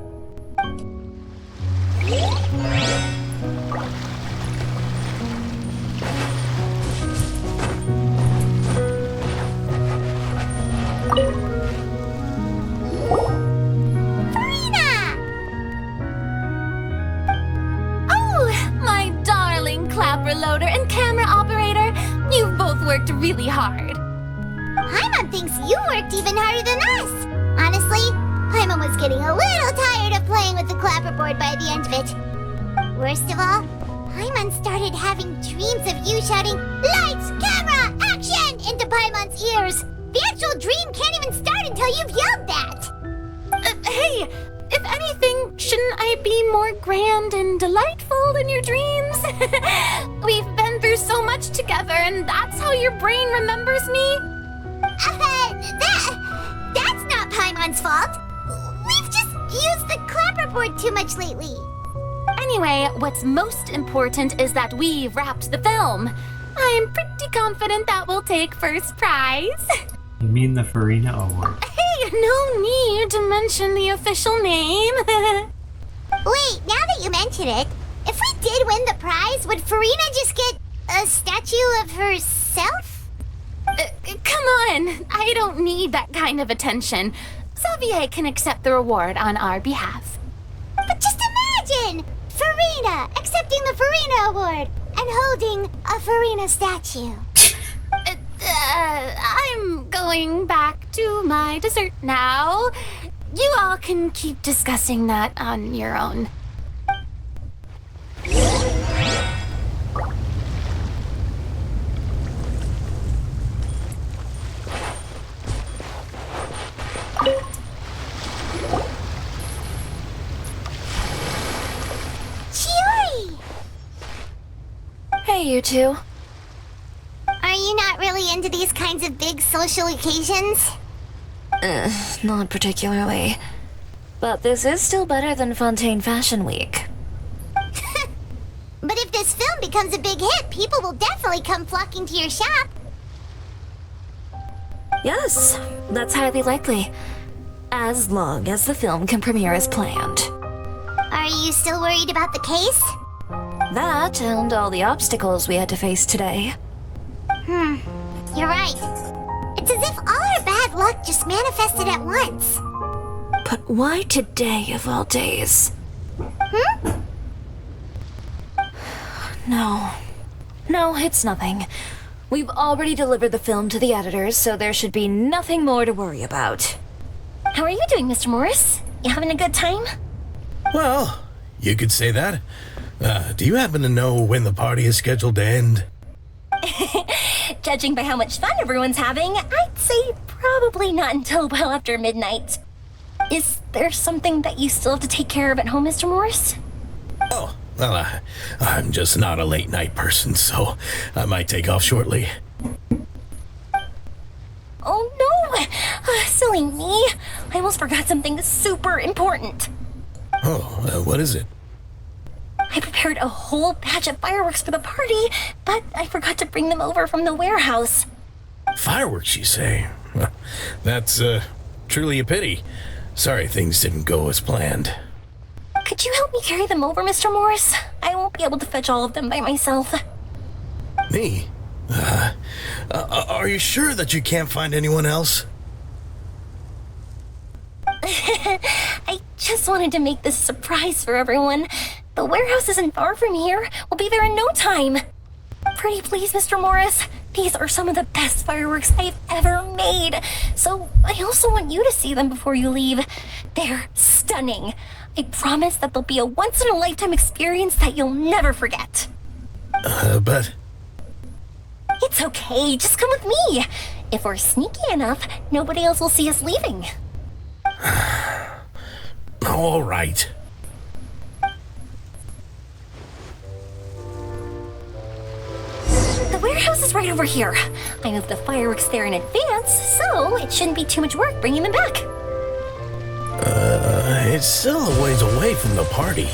My darling clapper loader and camera operator, you've both worked really hard. Paimon thinks you worked even harder than us. Honestly, Paimon was getting a little tired of playing with the clapperboard by the end of it. Worst of all, Paimon started having dreams of you shouting, "Lights, camera, action!" into Paimon's ears. The actual dream can't even start until you've yelled that. Hey, if anything, shouldn't I be more grand and delightful in your dreams? We've been through so much together, and that's how your brain remembers me? That's not Paimon's fault. We've just used the clapperboard too much lately. Anyway, what's most important is that we wrapped the film. I'm pretty confident that we'll take first prize. You mean the Farina Award? Hey, no need to mention the official name. Wait, now that you mention it, if we did win the prize, would Farina just get a statue of herself? Come on, I don't need that kind of attention. Xavier can accept the reward on our behalf. But just imagine! Farina accepting the Farina Award and holding a Farina statue. I'm going back to my dessert now. You all can keep discussing that on your own. Chiori! Hey, you two. Are you not really into these kinds of big social occasions? Not particularly. But this is still better than Fontaine Fashion Week. But if this film becomes a big hit, people will definitely come flocking to your shop. Yes, that's highly likely. As long as the film can premiere as planned. Are you still worried about the case? That and all the obstacles we had to face today. You're right. It's as if all our bad luck just manifested at once. But why today of all days? No, it's nothing. We've already delivered the film to the editors, so there should be nothing more to worry about. How are you doing, Mr. Morris? You having a good time? Well, you could say that. Do you happen to know when the party is scheduled to end? But judging by how much fun everyone's having, I'd say probably not until well after midnight. Is there something that you still have to take care of at home, Mr. Morris? Oh, well, I'm just not a late night person, so I might take off shortly. Oh no! Silly me. I almost forgot something super important. Oh, what is it? I prepared a whole batch of fireworks for the party, but I forgot to bring them over from the warehouse. Fireworks, you say? Well, that's truly a pity. Sorry things didn't go as planned. Could you help me carry them over, Mr. Morris? I won't be able to fetch all of them by myself. Me? Are you sure that you can't find anyone else? I just wanted to make this surprise for everyone. The warehouse isn't far from here. We'll be there in no time. Pretty please, Mr. Morris. These are some of the best fireworks I've ever made. So I also want you to see them before you leave. They're stunning. I promise that they'll be a once-in-a-lifetime experience that you'll never forget. But... It's okay. Just come with me. If we're sneaky enough, nobody else will see us leaving. All right. The warehouse is right over here. I moved the fireworks there in advance, so it shouldn't be too much work bringing them back. It's still a ways away from the party.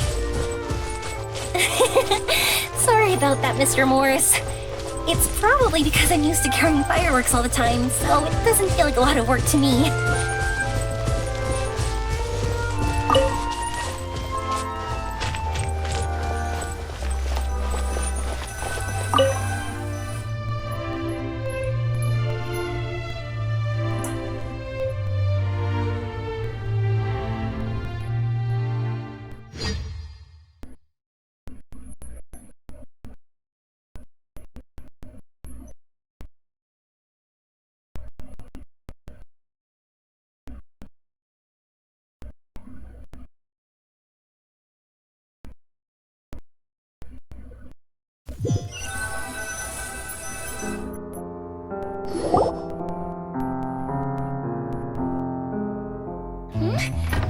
Sorry about that, Mr. Morris. It's probably because I'm used to carrying fireworks all the time, so it doesn't feel like a lot of work to me.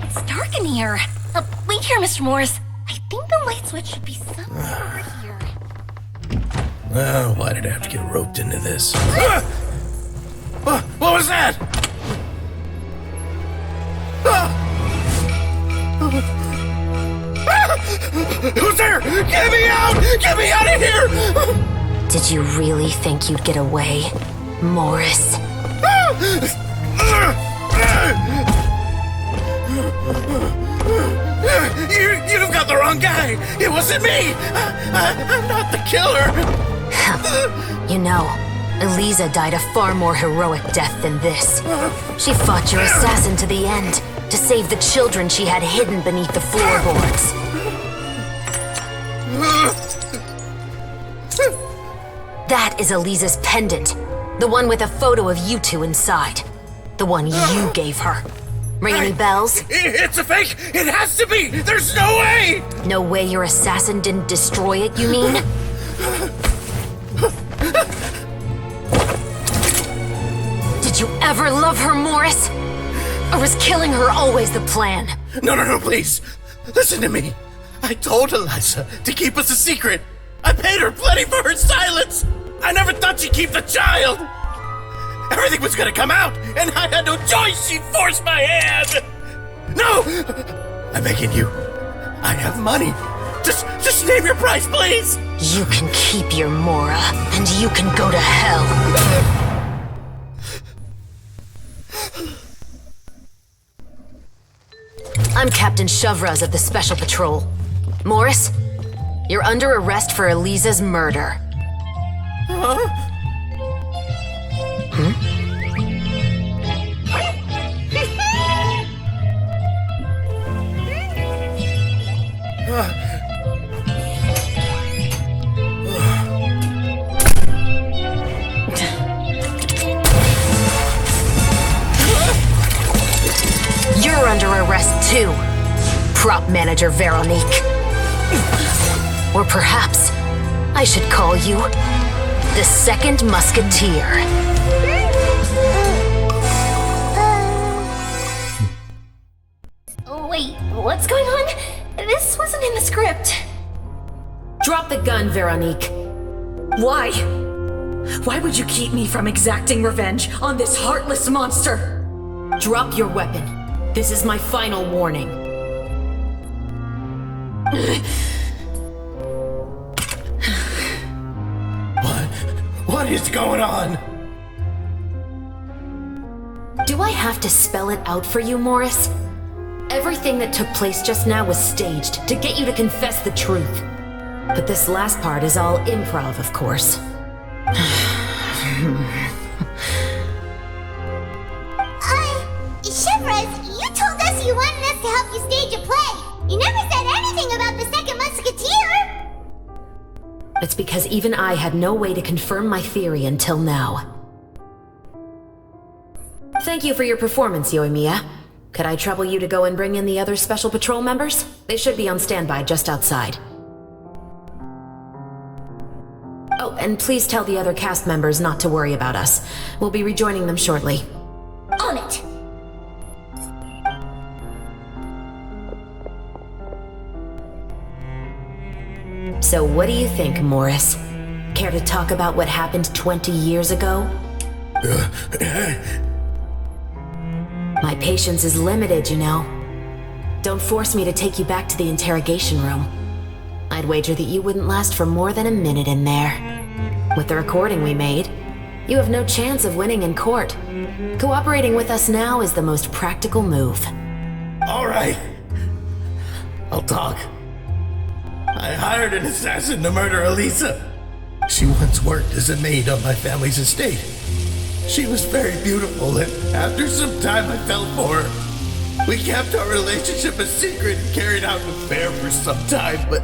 It's dark in here. Wait here, Mr. Morris. I think the light switch should be somewhere over here. Why did I have to get roped into this? What was that? Who's there? Get me out! Get me out of here! Did you really think you'd get away, Morris? You've got the wrong guy! It wasn't me! I'm not the killer! You know, Eliza died a far more heroic death than this. She fought your assassin to the end, to save the children she had hidden beneath the floorboards. That is Eliza's pendant. The one with a photo of you two inside. The one you gave her. Ring any bells? It's a fake! It has to be! There's no way! No way your assassin didn't destroy it, you mean? Did you ever love her, Morris? Or was killing her always the plan? No, please. Listen to me. I told Eliza to keep us a secret. I paid her plenty for her silence. I never thought she'd keep the child. Everything was gonna come out, and I had no choice. She forced my hand. No! I'm begging you. I have money. Just name your price, please. You can keep your Mora, and you can go to hell. I'm Captain Shavraz of the Special Patrol. Morris, you're under arrest for Eliza's murder. Huh? You're under arrest too, Prop Manager Veronique. Or perhaps I should call you the Second Musketeer. Wait, what's going on? This wasn't in the script. Drop the gun, Veronique. Why? Why would you keep me from exacting revenge on this heartless monster? Drop your weapon. This is my final warning. What is going on? Do I have to spell it out for you, Morris? Everything that took place just now was staged to get you to confess the truth. But this last part is all improv, of course. Chevres, you told us you wanted us to help you stage a play. You never said anything about the Second Musketeer. It's because even I had no way to confirm my theory until now. Thank you for your performance, Yoimiya. Could I trouble you to go and bring in the other Special Patrol members? They should be on standby just outside. Oh, and please tell the other cast members not to worry about us. We'll be rejoining them shortly. On it. So what do you think, Morris? Care to talk about what happened 20 years ago? My patience is limited, you know. Don't force me to take you back to the interrogation room. I'd wager that you wouldn't last for more than a minute in there. With the recording we made, you have no chance of winning in court. Cooperating with us now is the most practical move. All right. I'll talk. I hired an assassin to murder Elisa. She once worked as a maid on my family's estate. She was very beautiful, and after some time I fell for her. We kept our relationship a secret and carried out an affair for some time, but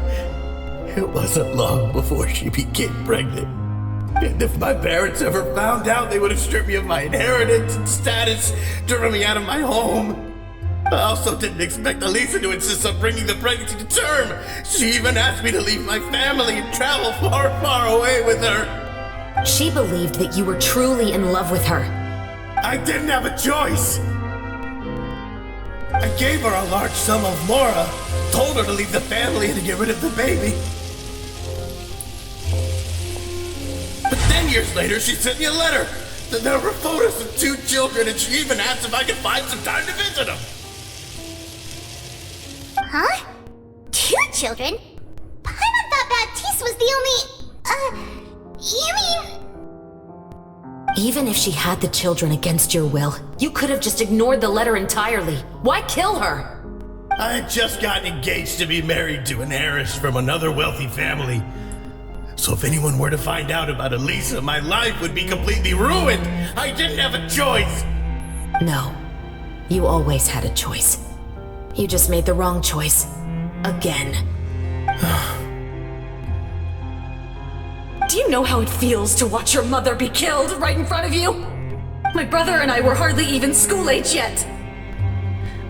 it wasn't long before she became pregnant. And if my parents ever found out, they would have stripped me of my inheritance and status, driven me out of my home. I also didn't expect Elisa to insist on bringing the pregnancy to term. She even asked me to leave my family and travel far, far away with her. She believed that you were truly in love with her. I didn't have a choice. I gave her a large sum of mora, told her to leave the family and to get rid of the baby. But then years later, she sent me a letter. There were photos of 2 children, and she even asked if I could find some time to visit them. Huh? 2 children? Paimon thought Baptiste was the only... you mean... Even if she had the children against your will, you could have just ignored the letter entirely. Why kill her? I had just gotten engaged to be married to an heiress from another wealthy family. So if anyone were to find out about Elisa, my life would be completely ruined. I didn't have a choice. No, you always had a choice. You just made the wrong choice. Again. Do you know how it feels to watch your mother be killed right in front of you? My brother and I were hardly even school age yet.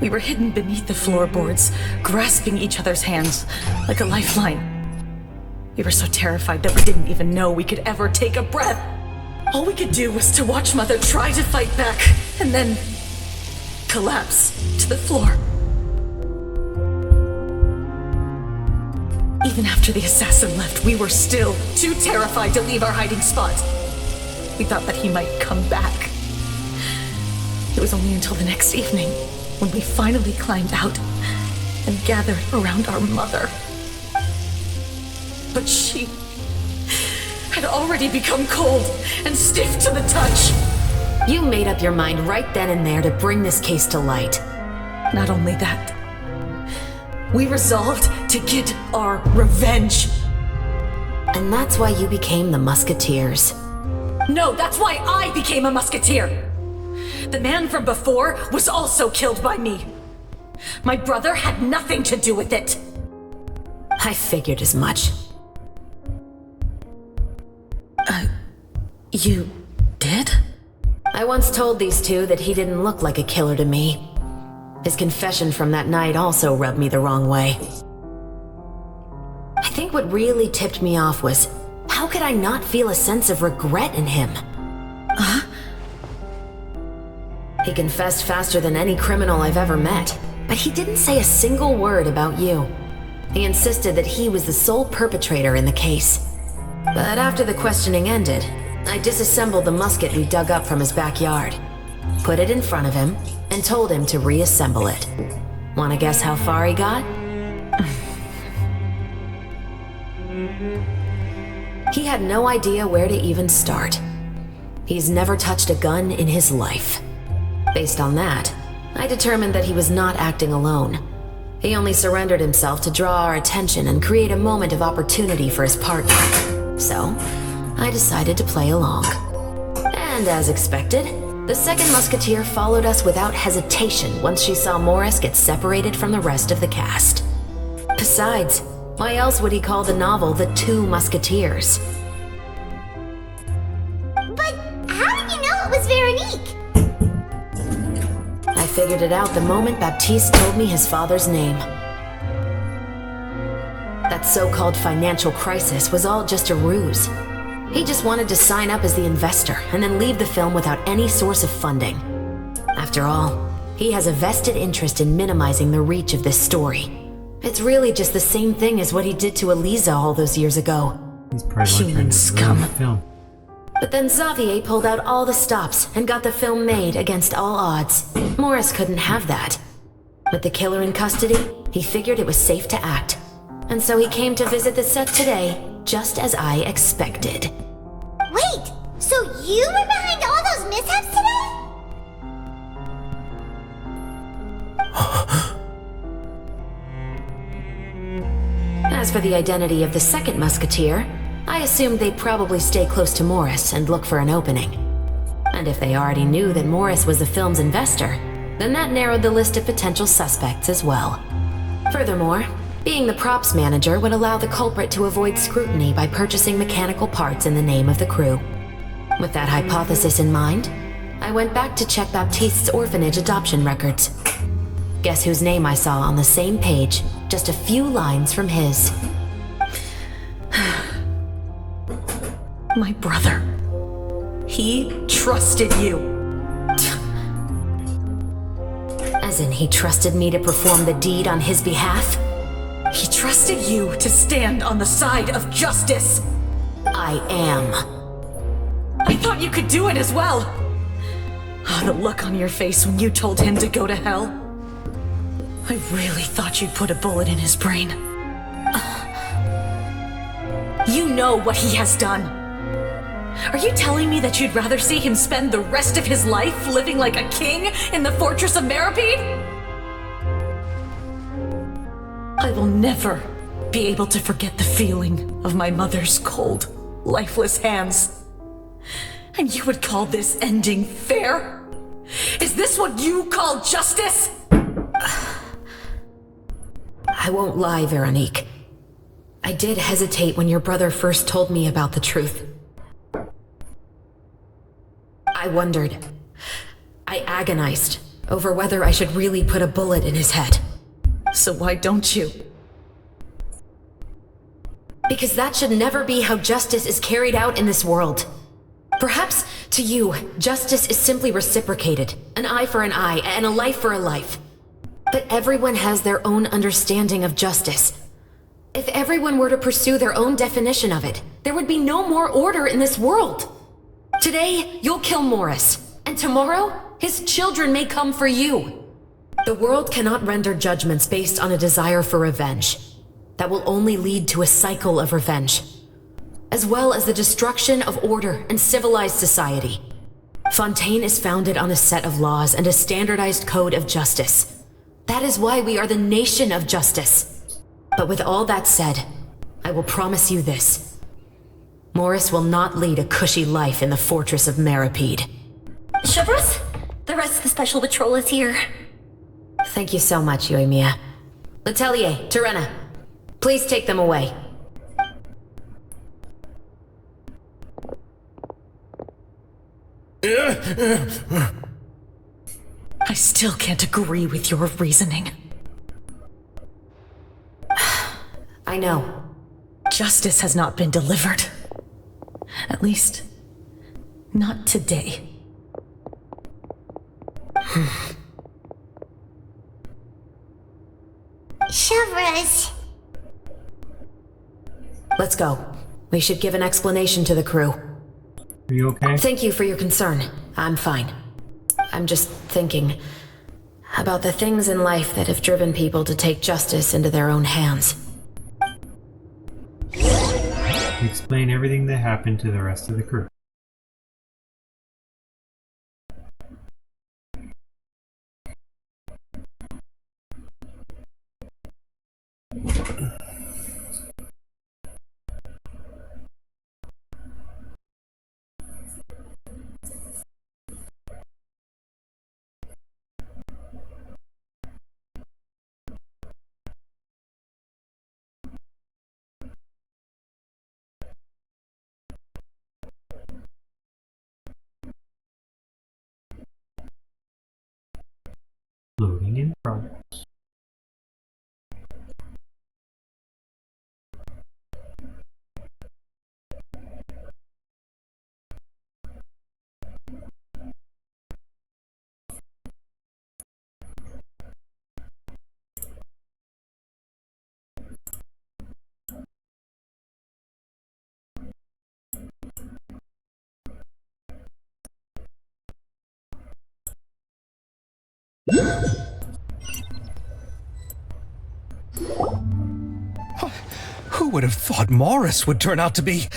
We were hidden beneath the floorboards, grasping each other's hands like a lifeline. We were so terrified that we didn't even know we could ever take a breath. All we could do was to watch Mother try to fight back, and then collapse to the floor. Even after the assassin left, we were still too terrified to leave our hiding spot. We thought that he might come back. It was only until the next evening when we finally climbed out and gathered around our mother. But she had already become cold and stiff to the touch. You made up your mind right then and there to bring this case to light. Not only that, we resolved to get our revenge. And that's why you became the Musketeers. No, that's why I became a Musketeer. The man from before was also killed by me. My brother had nothing to do with it. I figured as much. You did? I once told these two that he didn't look like a killer to me. His confession from that night also rubbed me the wrong way. I think what really tipped me off was, how could I not feel a sense of regret in him? He confessed faster than any criminal I've ever met, but he didn't say a single word about you. He insisted that he was the sole perpetrator in the case. But after the questioning ended, I disassembled the musket we dug up from his backyard, put it in front of him, and told him to reassemble it. Wanna guess how far he got? He had no idea where to even start. He's never touched a gun in his life. Based on that, I determined that he was not acting alone. He only surrendered himself to draw our attention and create a moment of opportunity for his partner. So, I decided to play along. And as expected, the second musketeer followed us without hesitation once she saw Morris get separated from the rest of the cast. Besides, why else would he call the novel The Two Musketeers? But how did you know it was Veronique? I figured it out the moment Baptiste told me his father's name. That so-called financial crisis was all just a ruse. He just wanted to sign up as the investor and then leave the film without any source of funding. After all, he has a vested interest in minimizing the reach of this story. It's really just the same thing as what he did to Eliza all those years ago. Human scum. But then Xavier pulled out all the stops and got the film made against all odds. Morris couldn't have that. With the killer in custody, he figured it was safe to act. And so he came to visit the set today, just as I expected. Wait, so you were behind all those mishaps today? As for the identity of the second musketeer, I assumed they'd probably stay close to Morris and look for an opening. And if they already knew that Morris was the film's investor, then that narrowed the list of potential suspects as well. Furthermore, being the props manager would allow the culprit to avoid scrutiny by purchasing mechanical parts in the name of the crew. With that hypothesis in mind, I went back to check Baptiste's orphanage adoption records. Guess whose name I saw on the same page, just a few lines from his. My brother. He trusted you. As in, he trusted me to perform the deed on his behalf? He trusted you to stand on the side of justice. I am. I thought you could do it as well. Oh, the look on your face when you told him to go to hell. I really thought you'd put a bullet in his brain. You know what he has done. Are you telling me that you'd rather see him spend the rest of his life living like a king in the fortress of Meripede? I will never be able to forget the feeling of my mother's cold, lifeless hands. And you would call this ending fair? Is this what you call justice? I won't lie, Veronique. I did hesitate when your brother first told me about the truth. I wondered. I agonized over whether I should really put a bullet in his head. So why don't you? Because that should never be how justice is carried out in this world. Perhaps, to you, justice is simply reciprocated. An eye for an eye, and a life for a life. But everyone has their own understanding of justice. If everyone were to pursue their own definition of it, there would be no more order in this world. Today, you'll kill Morris, and tomorrow, his children may come for you. The world cannot render judgments based on a desire for revenge. That will only lead to a cycle of revenge, as well as the destruction of order and civilized society. Fontaine is founded on a set of laws and a standardized code of justice. That is why we are the nation of justice. But with all that said, I will promise you this. Morris will not lead a cushy life in the fortress of Meripede. Chevreuse, the rest of the special patrol is here. Thank you so much, Yoimiya. Letelier, Terena, please take them away. I still can't agree with your reasoning. I know. Justice has not been delivered. At least, not today. Chevros. Let's go. We should give an explanation to the crew. Are you okay? Thank you for your concern. I'm fine. I'm just thinking about the things in life that have driven people to take justice into their own hands. Explain everything that happened to the rest of the crew. Loading in progress. Who would have thought Morris would turn out to be...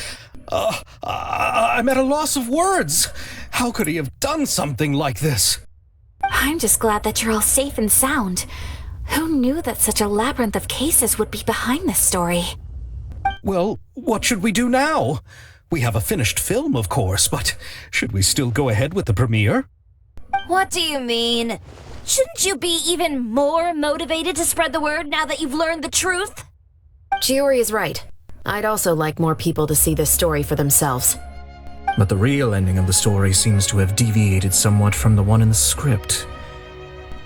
I'm at a loss of words. How could he have done something like this? I'm just glad that you're all safe and sound. Who knew that such a labyrinth of cases would be behind this story? Well, what should we do now? We have a finished film, of course, but should we still go ahead with the premiere? What do you mean? Shouldn't you be even more motivated to spread the word now that you've learned the truth? Chiori is right. I'd also like more people to see this story for themselves. But the real ending of the story seems to have deviated somewhat from the one in the script.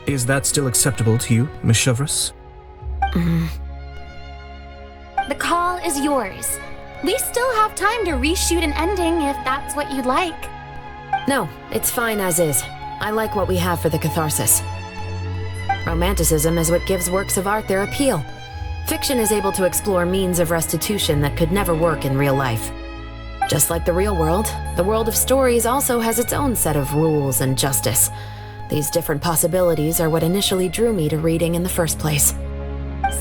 Is that still acceptable to you, Miss Chevros? The call is yours. We still have time to reshoot an ending if that's what you'd like. No, it's fine as is. I like what we have for the catharsis. Romanticism is what gives works of art their appeal. Fiction is able to explore means of restitution that could never work in real life. Just like the real world, the world of stories also has its own set of rules and justice. These different possibilities are what initially drew me to reading in the first place.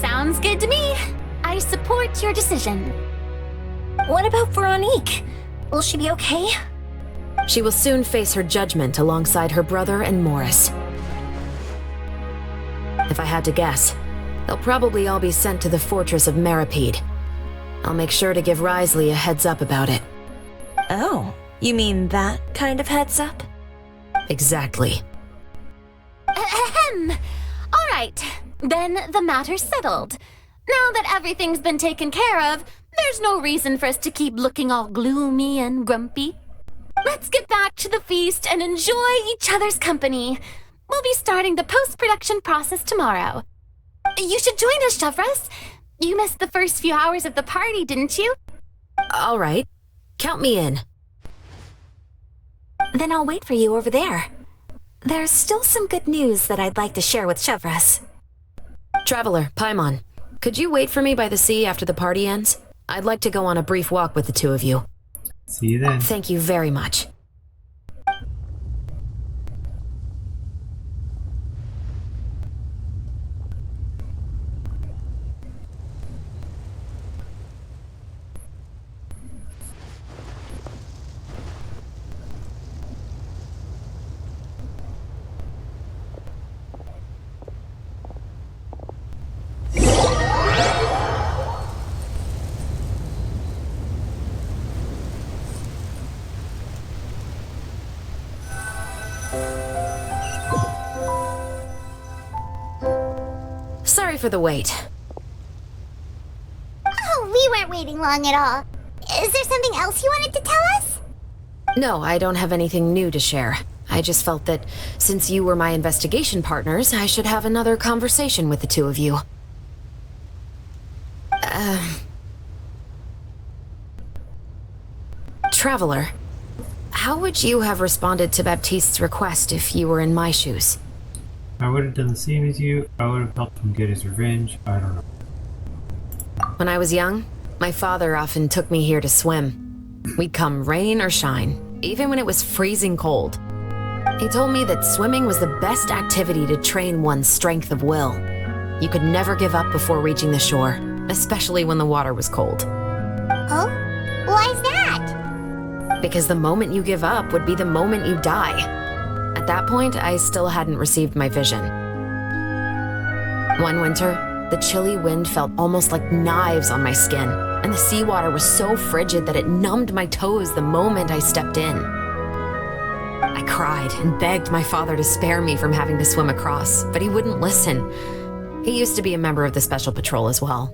Sounds good to me. I support your decision. What about Veronique? Will she be okay? She will soon face her judgment alongside her brother and Morris. If I had to guess, they'll probably all be sent to the fortress of Meripede. I'll make sure to give Risley a heads up about it. Oh, you mean that kind of heads up? Exactly. Ahem. All right, then the matter's settled. Now that everything's been taken care of, there's no reason for us to keep looking all gloomy and grumpy. Let's get back to the feast and enjoy each other's company. We'll be starting the post-production process tomorrow. You should join us, Chevros. You missed the first few hours of the party, didn't you? All right. Count me in. Then I'll wait for you over there. There's still some good news that I'd like to share with Chevros. Traveler, Paimon, could you wait for me by the sea after the party ends? I'd like to go on a brief walk with the two of you. See you then. Thank you very much. Sorry for the wait. Oh, we weren't waiting long at all. Is there something else you wanted to tell us? No, I don't have anything new to share. I just felt that since you were my investigation partners, I should have another conversation with the two of you. Traveler, how would you have responded to Baptiste's request if you were in my shoes? I would have done the same as you. I would have helped him get his revenge. I don't know. When I was young, my father often took me here to swim. We'd come rain or shine, even when it was freezing cold. He told me that swimming was the best activity to train one's strength of will. You could never give up before reaching the shore, especially when the water was cold. Oh? Why is that? Because the moment you give up would be the moment you die. At that point, I still hadn't received my vision. One winter, the chilly wind felt almost like knives on my skin, and the seawater was so frigid that it numbed my toes the moment I stepped in. I cried and begged my father to spare me from having to swim across, but he wouldn't listen. He used to be a member of the Special Patrol as well.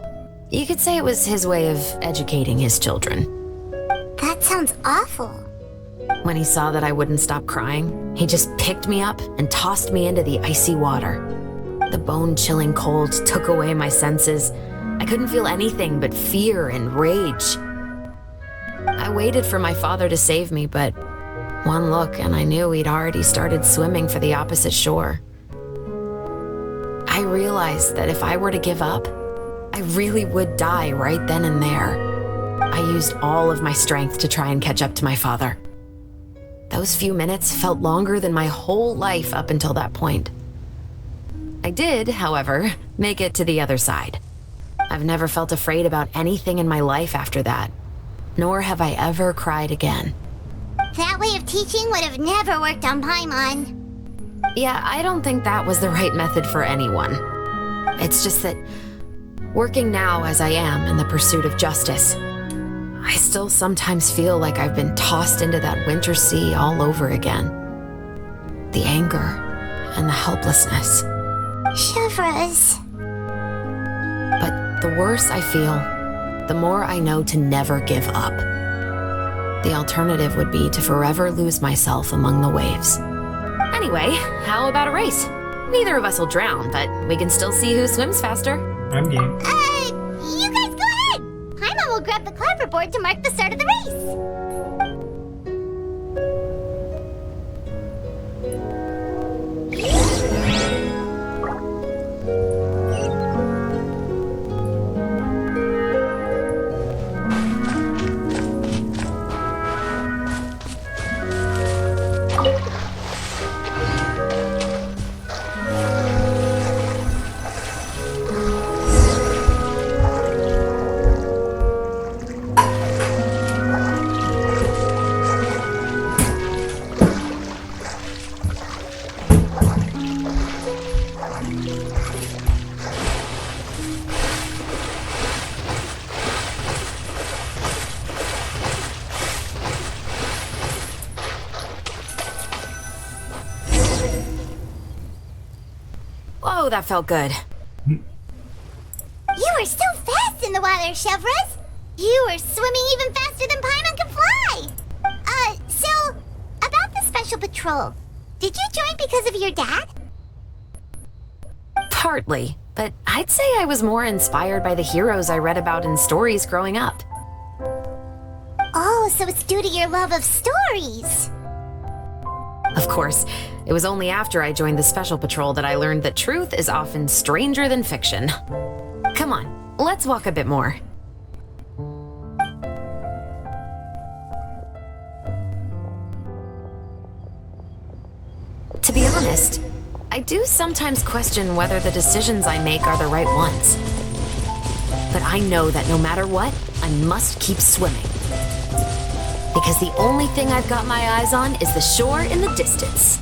You could say it was his way of educating his children. That sounds awful. When he saw that I wouldn't stop crying, he just picked me up and tossed me into the icy water. The bone-chilling cold took away my senses. I couldn't feel anything but fear and rage. I waited for my father to save me, but one look and I knew he'd already started swimming for the opposite shore. I realized that if I were to give up, I really would die right then and there. I used all of my strength to try and catch up to my father. Those few minutes felt longer than my whole life up until that point. I did, however, make it to the other side. I've never felt afraid about anything in my life after that, nor have I ever cried again. That way of teaching would have never worked on Paimon. Yeah, I don't think that was the right method for anyone. It's just that, working now as I am in the pursuit of justice, I still sometimes feel like I've been tossed into that winter sea all over again. The anger and the helplessness. Chevreuse. But the worse I feel, the more I know to never give up. The alternative would be to forever lose myself among the waves. Anyway, how about a race? Neither of us will drown, but we can still see who swims faster. I'm game. You guys go ahead! Paimon will grab the clapperboard to mark the start of the Whoa, that felt good. You were so fast in the water, Chevreuse! You were swimming even faster than Paimon can fly! So, about the Special Patrol, did you join because of your dad? Partly, but I'd say I was more inspired by the heroes I read about in stories growing up. Oh, so it's due to your love of stories! Of course, it was only after I joined the Special Patrol that I learned that truth is often stranger than fiction. Come on, let's walk a bit more. To be honest, I do sometimes question whether the decisions I make are the right ones. But I know that no matter what, I must keep swimming. Because the only thing I've got my eyes on is the shore in the distance.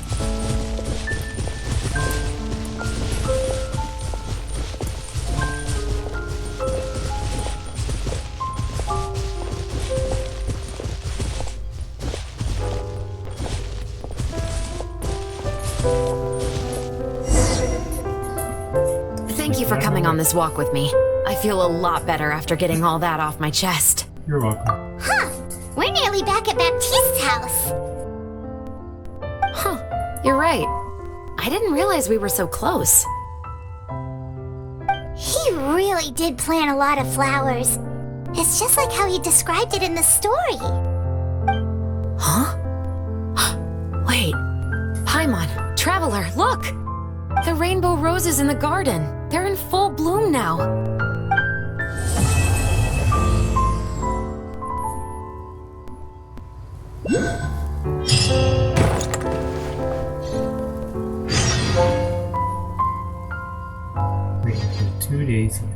Thank you for coming on this walk with me. I feel a lot better after getting all that off my chest. You're welcome. Huh! We're nearly back at Baptiste's house. Huh, you're right. I didn't realize we were so close. He really did plant a lot of flowers. It's just like how he described it in the story. the rainbow roses in the garden. They're in full bloom now. Wait until 2 days later.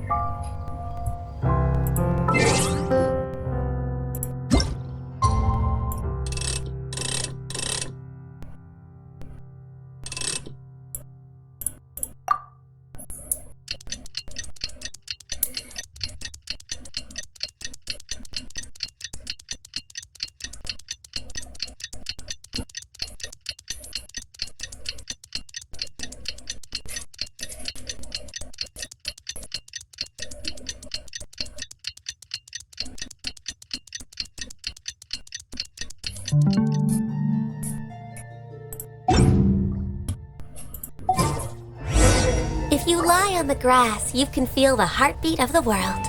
If you lie on the grass, you can feel the heartbeat of the world.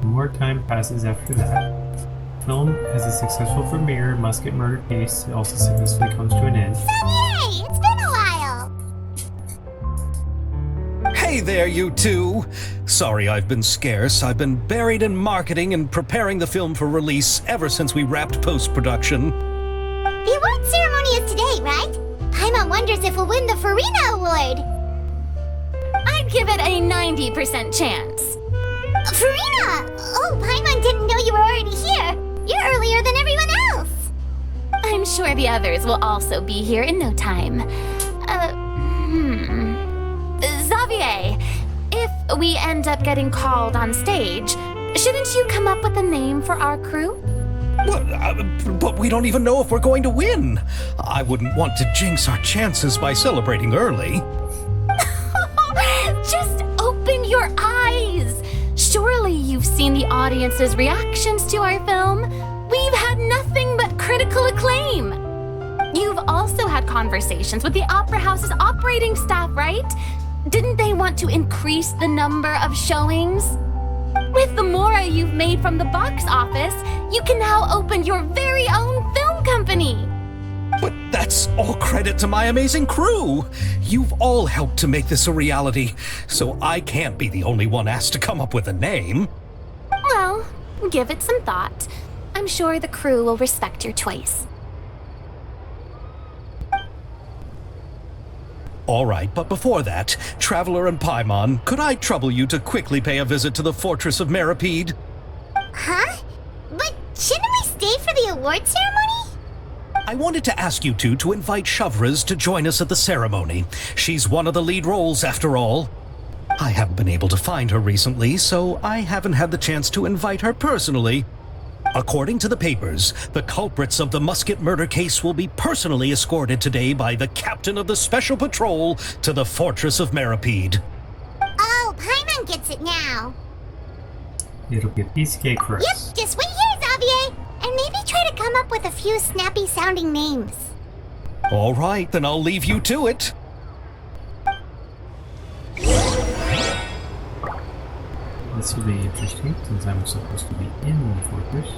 More time passes after that. Film has a successful premiere. Musket murder case also successfully comes to an end. Yay! It's been a while! Hey there, you two! Sorry I've been scarce. I've been buried in marketing and preparing the film for release ever since we wrapped post-production. The award ceremony is today, right? Paimon wonders if we'll win the Farina Award. I'd give it a 90% chance. Farina! Oh, Paimon didn't know you were already here. You're earlier than everyone else. I'm sure the others will also be here in no time. Xavier, if we end up getting called on stage, shouldn't you come up with a name for our crew? But we don't even know if we're going to win. I wouldn't want to jinx our chances by celebrating early. Just open your eyes! Surely you've seen the audience's reactions to our film. We've had nothing but critical acclaim. You've also had conversations with the Opera House's operating staff, right? Didn't they want to increase the number of showings? With the mora you've made from the box office, you can now open your very own film company. But that's all credit to my amazing crew. You've all helped to make this a reality, so I can't be the only one asked to come up with a name. Well, give it some thought. I'm sure the crew will respect your choice. All right, but before that, Traveler and Paimon, could I trouble you to quickly pay a visit to the Fortress of Meripede? Huh? But shouldn't we stay for the award ceremony? I wanted to ask you two to invite Shavraz to join us at the ceremony. She's one of the lead roles, after all. I haven't been able to find her recently, so I haven't had the chance to invite her personally. According to the papers, the culprits of the Musket murder case will be personally escorted today by the captain of the Special Patrol to the Fortress of Meripede. Oh, Paimon gets it now. It'll be a piece of cake for us. Yep, just wait here, Xavier, and maybe try to come up with a few snappy-sounding names. All right, then I'll leave you to it. This will be interesting, since I'm supposed to be in the fortress.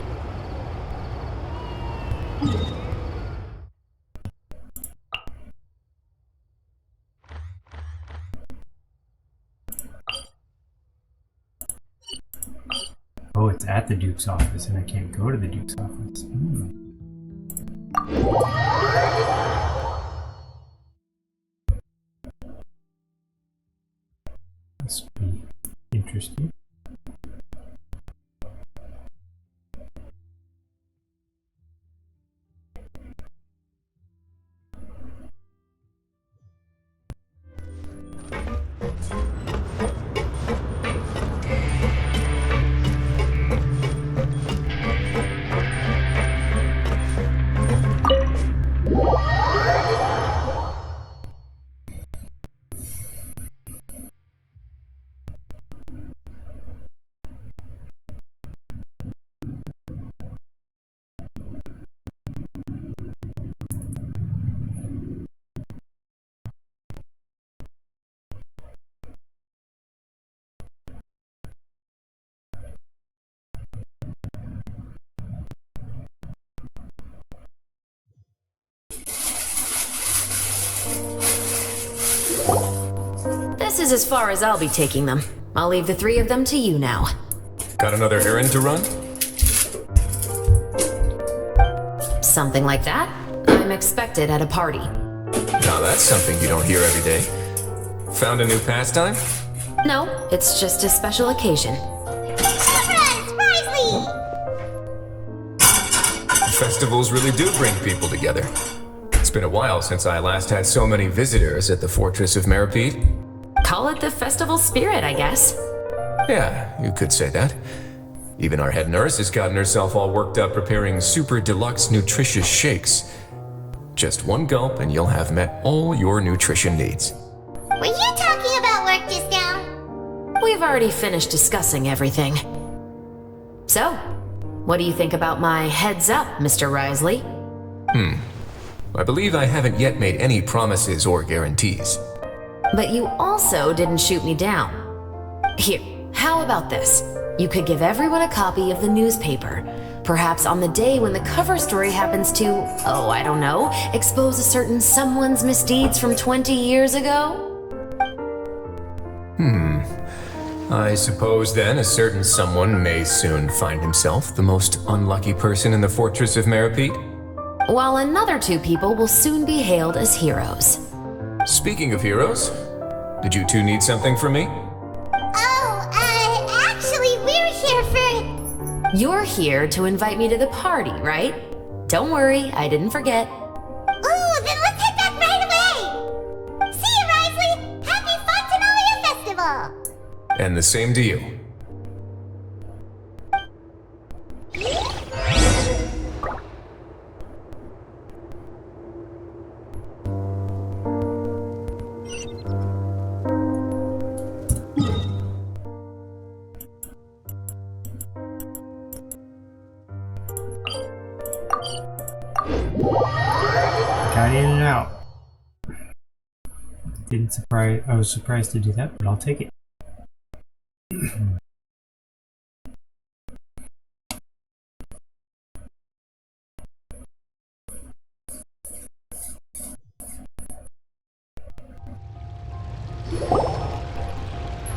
Oh, it's at the Duke's office, and I can't go to the Duke's office. This will be interesting. is as far as I'll be taking them. I'll leave the three of them to you now. Got another errand to run? Something like that. I'm expected at a party. Now that's something you don't hear every day. Found a new pastime? No, it's just a special occasion. Surprise! Risley! Festivals really do bring people together. It's been a while since I last had so many visitors at the Fortress of Meripede. Call it the festival spirit, I guess. Yeah, you could say that. Even our head nurse has gotten herself all worked up preparing super deluxe nutritious shakes. Just one gulp and you'll have met all your nutrition needs. Were you talking about work just now? We've already finished discussing everything. So, what do you think about my heads up, Mr. Risley? I believe I haven't yet made any promises or guarantees. But you also didn't shoot me down. Here, how about this? You could give everyone a copy of the newspaper. Perhaps on the day when the cover story happens to, oh, I don't know, expose a certain someone's misdeeds from 20 years ago? I suppose then a certain someone may soon find himself the most unlucky person in the Fortress of Meripede. While another two people will soon be hailed as heroes. Speaking of heroes, did you two need something from me? Actually, we're here for... You're here to invite me to the party, right? Don't worry, I didn't forget. Ooh, then let's head back right away! See you, Risley! Happy Fontinalia Festival! And the same to you. Got in and out. I was surprised to do that, but I'll take it.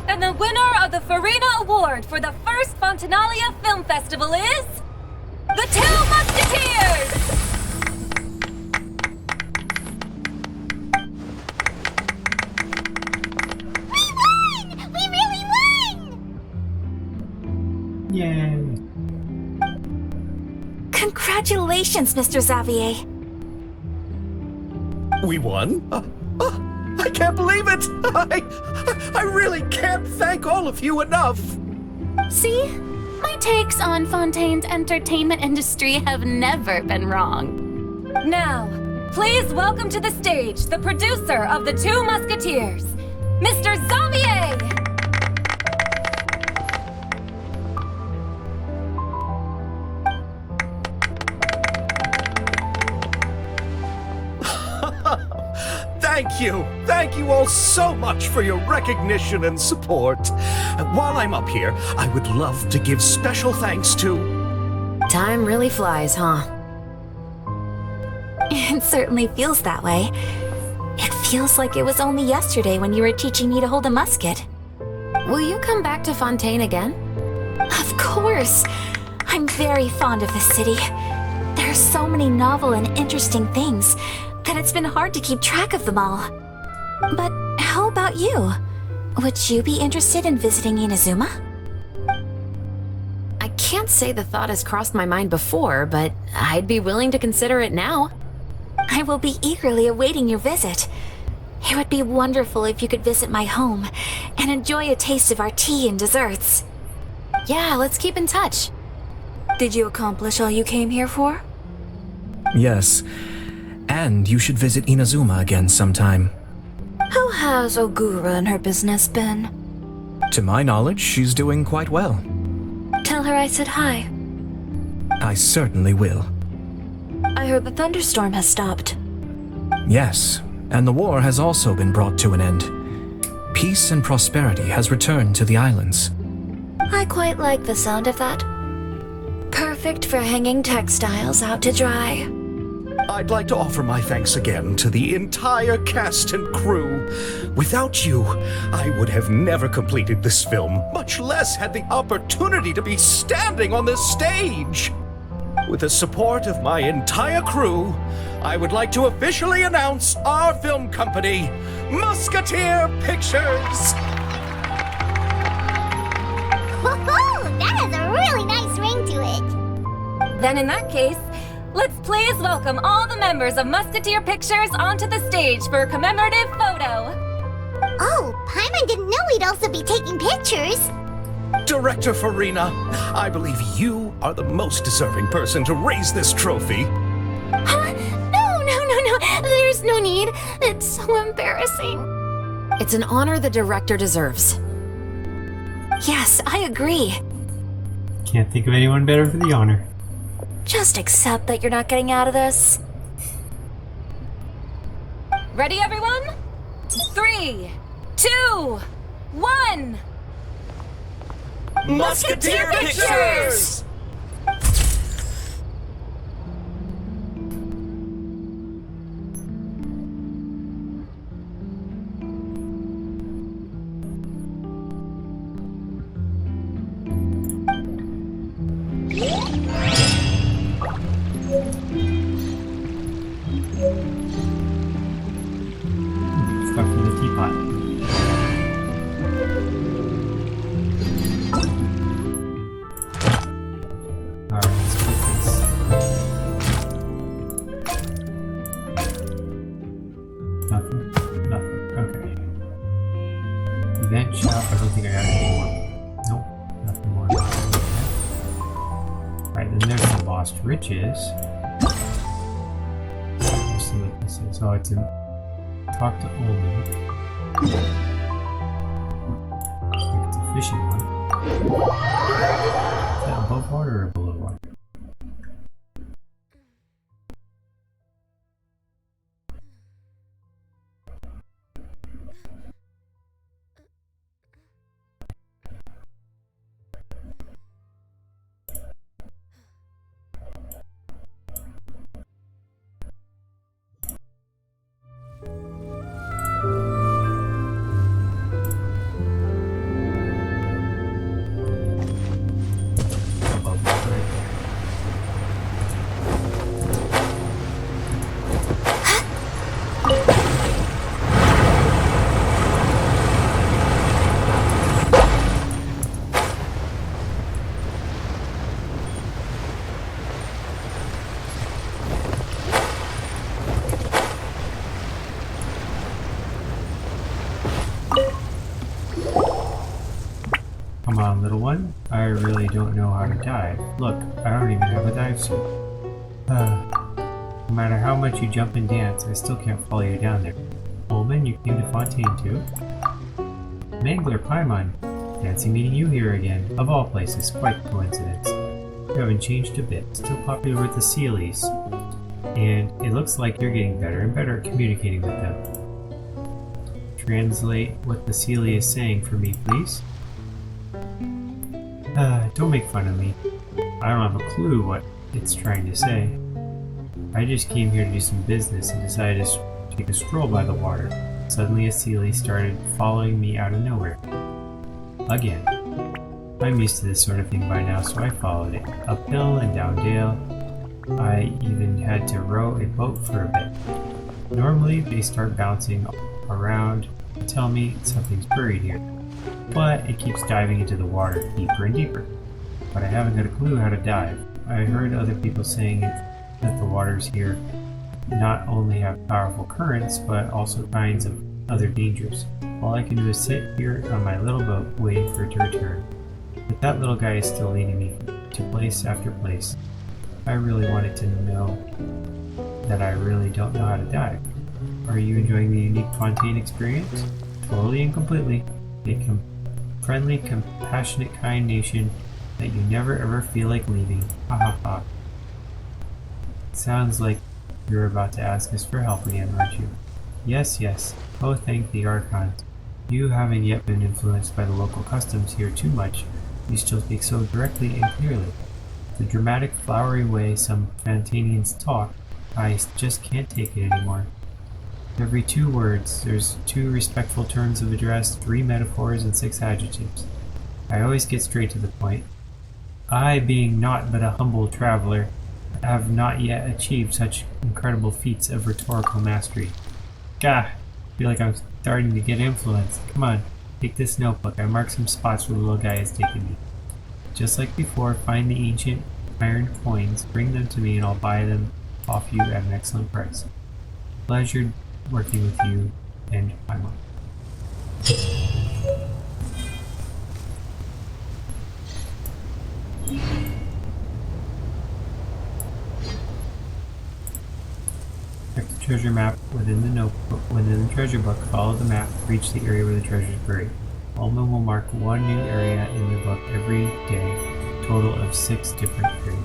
And the winner of the Farina Award for the first Fontinalia Film Festival is... The Two Musketeers! We really won! Yay. Congratulations, Mr. Xavier. We won? I can't believe it! I really can't thank all of you enough! See? My takes on Fontaine's entertainment industry have never been wrong. Now, please welcome to the stage the producer of The Two Musketeers, Mr. Xavier! Thank you all so much for your recognition and support. While I'm up here, I would love to give special thanks to... Time really flies, huh? It certainly feels that way. It feels like it was only yesterday when you were teaching me to hold a musket. Will you come back to Fontaine again? Of course! I'm very fond of this city. There are so many novel and interesting things that it's been hard to keep track of them all. But how about you? Would you be interested in visiting Inazuma? I can't say the thought has crossed my mind before, but I'd be willing to consider it now. I will be eagerly awaiting your visit. It would be wonderful if you could visit my home and enjoy a taste of our tea and desserts. Yeah, let's keep in touch. Did you accomplish all you came here for? Yes. And you should visit Inazuma again sometime. How has Ogura and her business been? To my knowledge, she's doing quite well. Tell her I said hi. I certainly will. I heard the thunderstorm has stopped. Yes, and the war has also been brought to an end. Peace and prosperity has returned to the islands. I quite like the sound of that. Perfect for hanging textiles out to dry. I'd like to offer my thanks again to the entire cast and crew. Without you, I would have never completed this film, much less had the opportunity to be standing on this stage. With the support of my entire crew, I would like to officially announce our film company, Musketeer Pictures. Woohoo! That has a really nice ring to it. Then in that case, let's please welcome all the members of Musketeer Pictures onto the stage for a commemorative photo. Oh, Paimon didn't know we'd also be taking pictures. Director Farina, I believe you are the most deserving person to raise this trophy. Huh? No. There's no need. It's so embarrassing. It's an honor the director deserves. Yes, I agree. Can't think of anyone better for the honor. Just accept that you're not getting out of this. Ready, everyone? 3, 2, 1. Musketeer Pictures! Stuff from the teapot. Alright, let's put this. Nothing. Okay. Event shop, I don't think I got any more. Nope, nothing more. Alright, then there's the Lost Riches. Let's see what this is. Oh, it's a talk to Olman. I think it's a fishing one. Is that above water or below water? Above water right there. Come on, little one. I really don't know how to dive. Look, I don't even have a dive suit. No matter how much you jump and dance, I still can't follow you down there. Olman, you came to Fontaine too? Mangler Paimon, fancy meeting you here again. Of all places, quite a coincidence. You haven't changed a bit. Still popular with the Sealies. And it looks like you're getting better and better at communicating with them. Translate what the Sealie is saying for me, please. Don't make fun of me. I don't have a clue what it's trying to say. I just came here to do some business and decided to take a stroll by the water. Suddenly a Sealie started following me out of nowhere. Again. I'm used to this sort of thing by now, so I followed it. Uphill and down dale. I even had to row a boat for a bit. Normally they start bouncing around and tell me something's buried here. But it keeps diving into the water deeper and deeper. But I haven't got a clue how to dive. I heard other people saying that the waters here not only have powerful currents, but also kinds of other dangers. All I can do is sit here on my little boat waiting for it to return. But that little guy is still leading me to place after place. I really wanted to know that I really don't know how to dive. Are you enjoying the unique Fontaine experience? Totally and completely. A friendly, compassionate, kind nation that you never ever feel like leaving. Ha ha ha. Sounds like you're about to ask us for help again, aren't you? Yes, yes. Oh, thank the Archons. You haven't yet been influenced by the local customs here too much. You still speak so directly and clearly. The dramatic, flowery way some Fantanians talk I just can't take it anymore. Every 2 words, there's 2 respectful terms of address, 3 metaphors, and 6 adjectives. I always get straight to the point. I, being naught but a humble traveler, have not yet achieved such incredible feats of rhetorical mastery. Gah! I feel like I'm starting to get influenced. Come on, take this notebook. I marked some spots where the little guy has taken me. Just like before, find the ancient iron coins, bring them to me, and I'll buy them off you at an excellent price. Pleasure working with you, and Paimon. Check the treasure map within the notebook. Within the treasure book, follow the map to reach the area where the treasure is buried. Ullman will mark 1 new area in the book every day, a total of 6 different areas.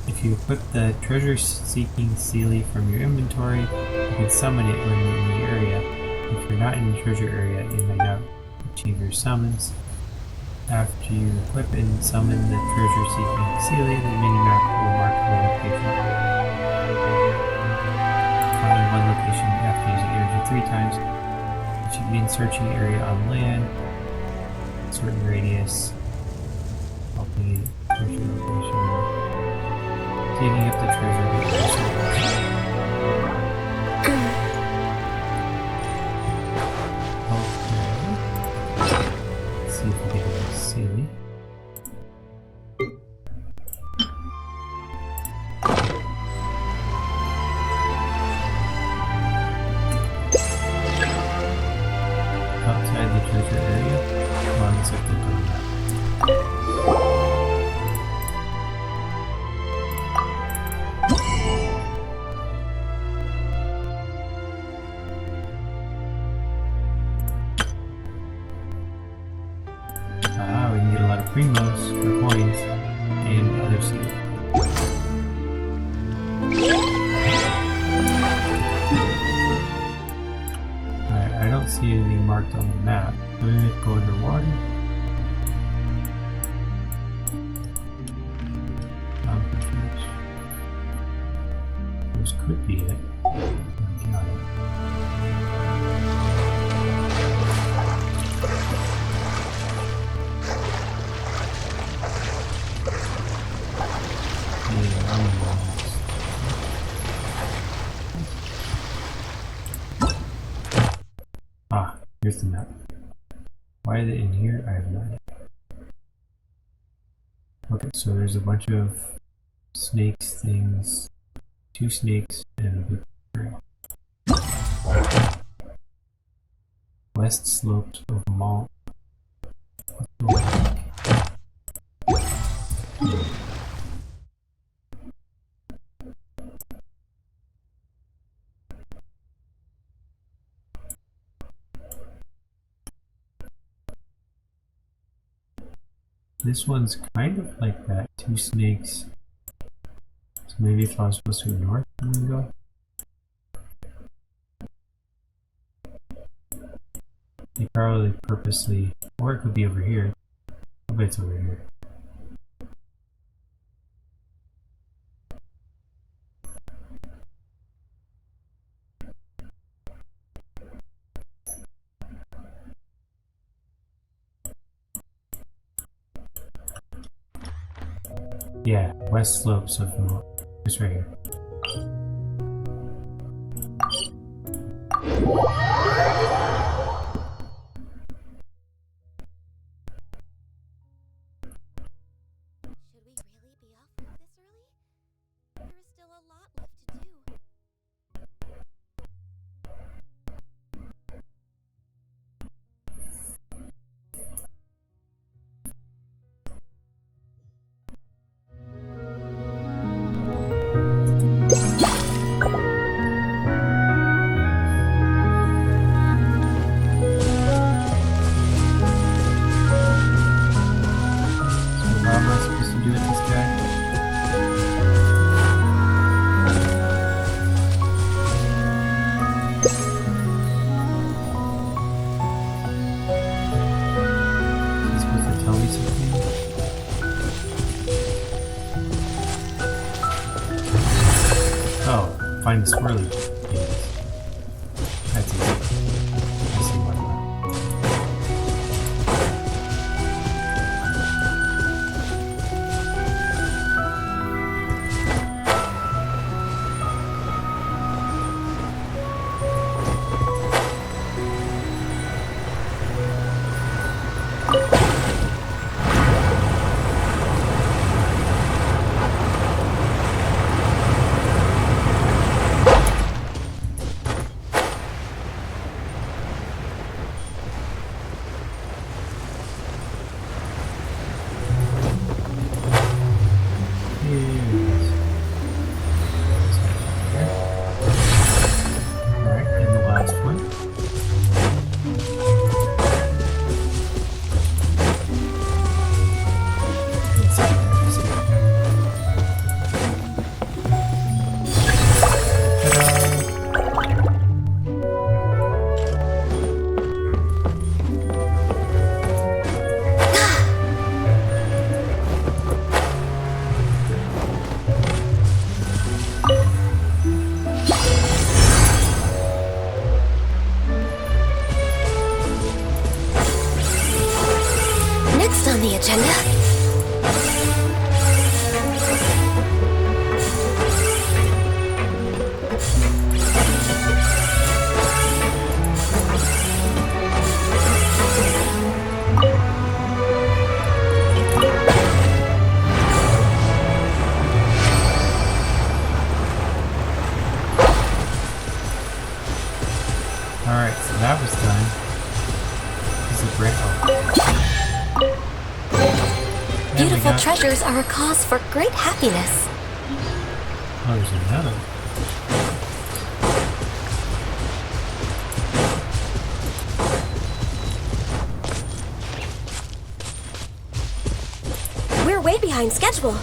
If you equip the treasure-seeking Seelie from your inventory, you can summon it when you're in the area. If you're not in the treasure area, you may not achieve your summons. After you equip and summon the treasure-seeking Seelie, the mini-map will mark the location. Find one location after using energy 3 times. You should begin searching the area on land, certain radius, helping treasure location. Digging up the treasure. Let's see if we get a Seelie. Outside the treasure area, come on, let's look at the map. We can get a lot of primos for coins and other seeds. Alright, I don't see anything marked on the map. I'm gonna go underwater. I'm confused. This could be it. Got it. Ah, here's the map. Why are they in here? I have no idea. Okay, so there's a bunch of snakes things, 2 snakes, and a big trail. West slopes of Mont. This one's kind of like that, 2 snakes. So maybe if I was supposed to go north, I'm gonna go. They probably purposely, or it could be over here. I bet it's over here. Yeah, west slopes of Mont. It's right here. Oh, find the swirly things. That's easy. I see one now. Alright, and the last one. Let's see there. Ta-da! Next on the agenda. Alright, so that was done. Is it great? Oh. And we Beautiful got- treasures are a cause for great happiness. Oh, there's another. We're way behind schedule.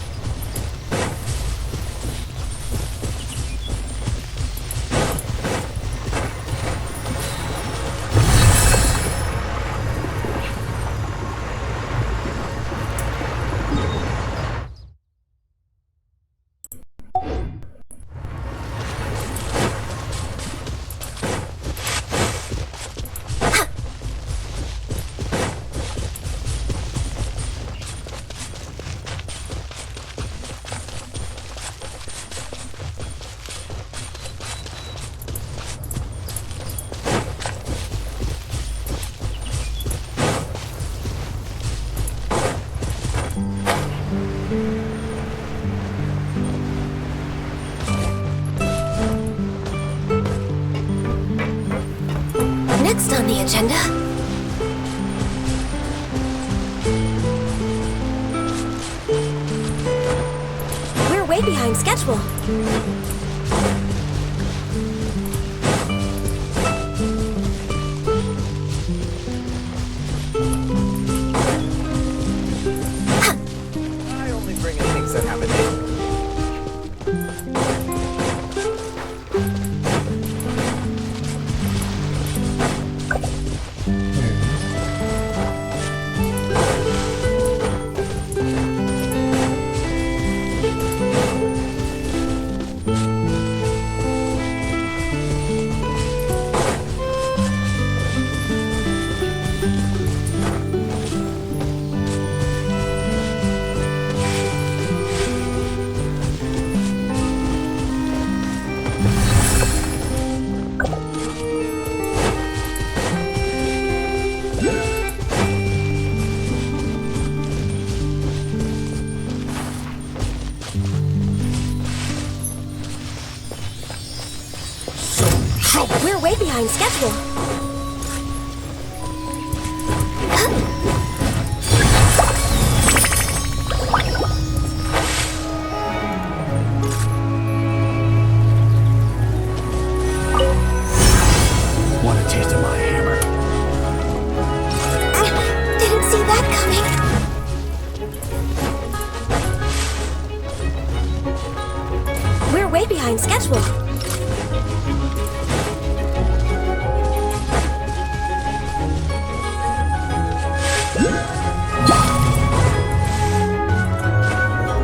Next on the agenda. We're way behind schedule. I only bring in things that have a name. We're way behind schedule. Want a taste of my hammer? Didn't see that coming. We're way behind schedule.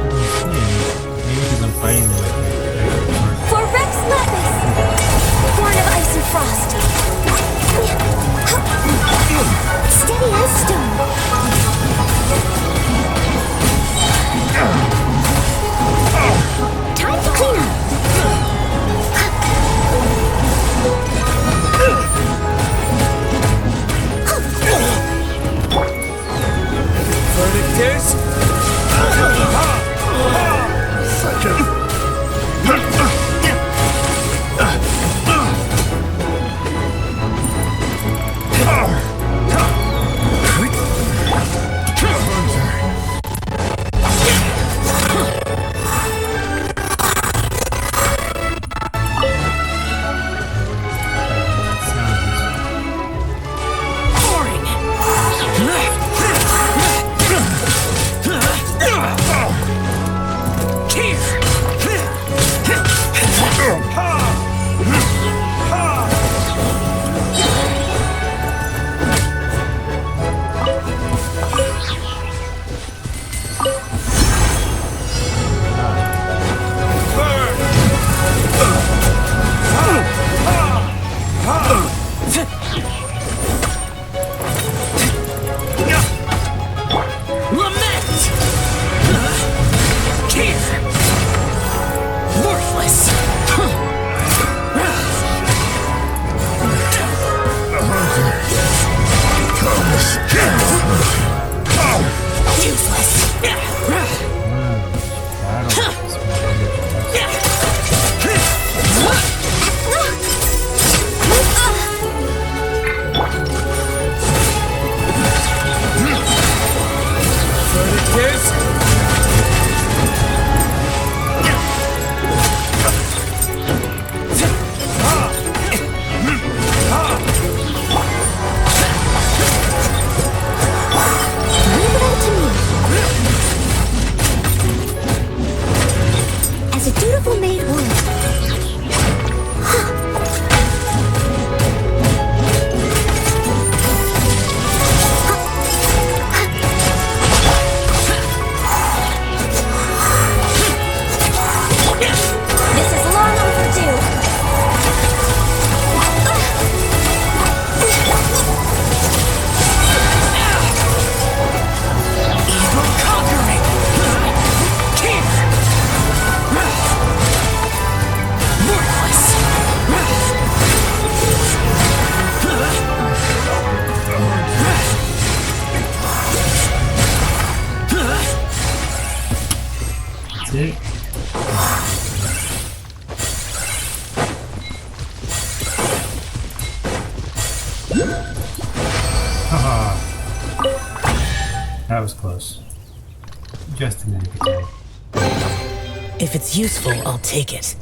Maybe because I'm fighting them. For frosty. Steady as stone. Time to clean up. Verdict is... That was close. Just a minute ago. If it's useful, I'll take it.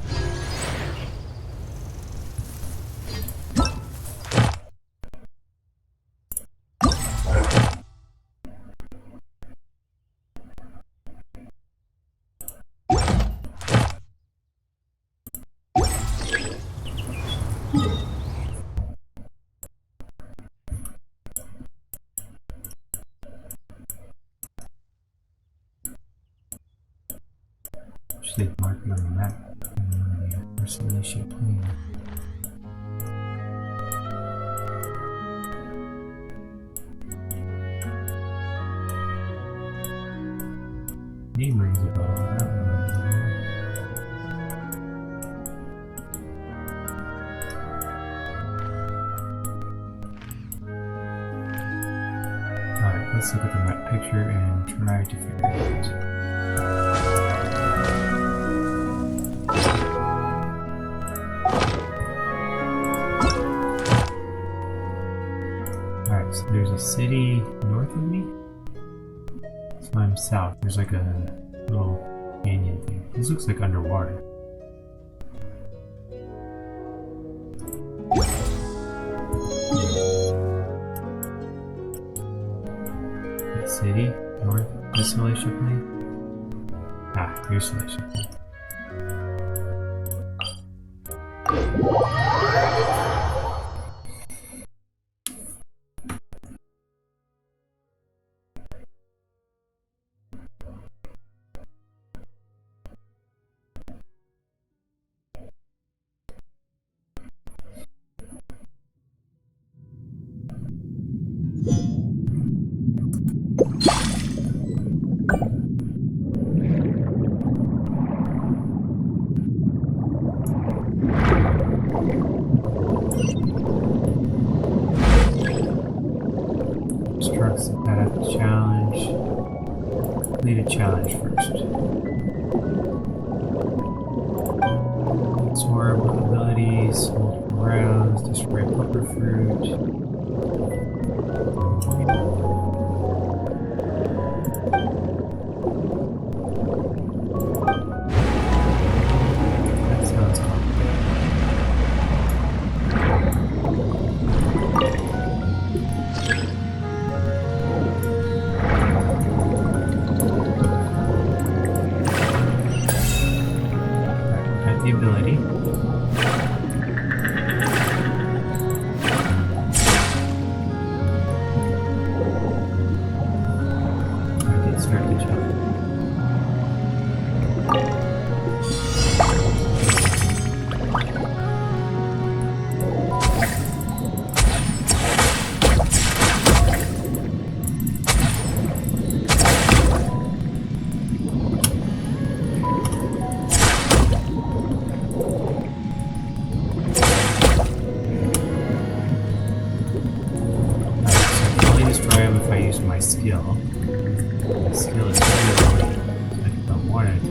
Should mark it on the map. Isolation plane. Name rings a bell. I don't remember. Alright, let's look at the map picture and try to figure it out. So there's a city north of me. So I'm south. There's like a little canyon thing. This looks like underwater. City north isolation plane. Ah, here's isolation plane. Obstructs the path of challenge. Complete a challenge first. Absorb abilities, multiple rounds, destroy poker fruit. That sounds complicated. At the ability. I did start the challenge. If I use my skill. My skill is good, so I don't want it.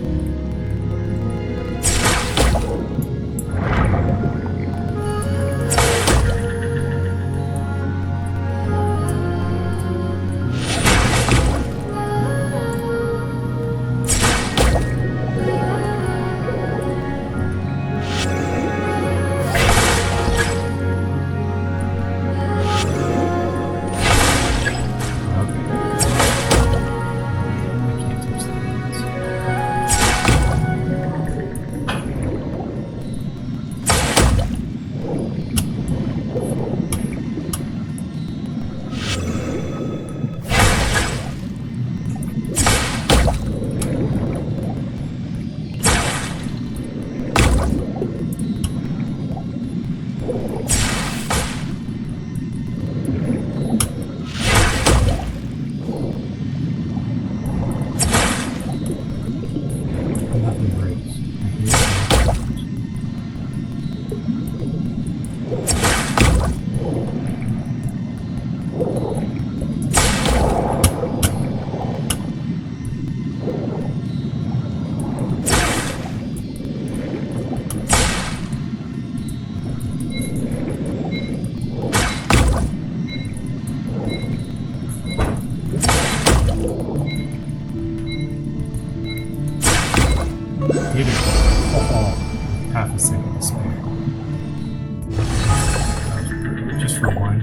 Half a second to spare. Just for one.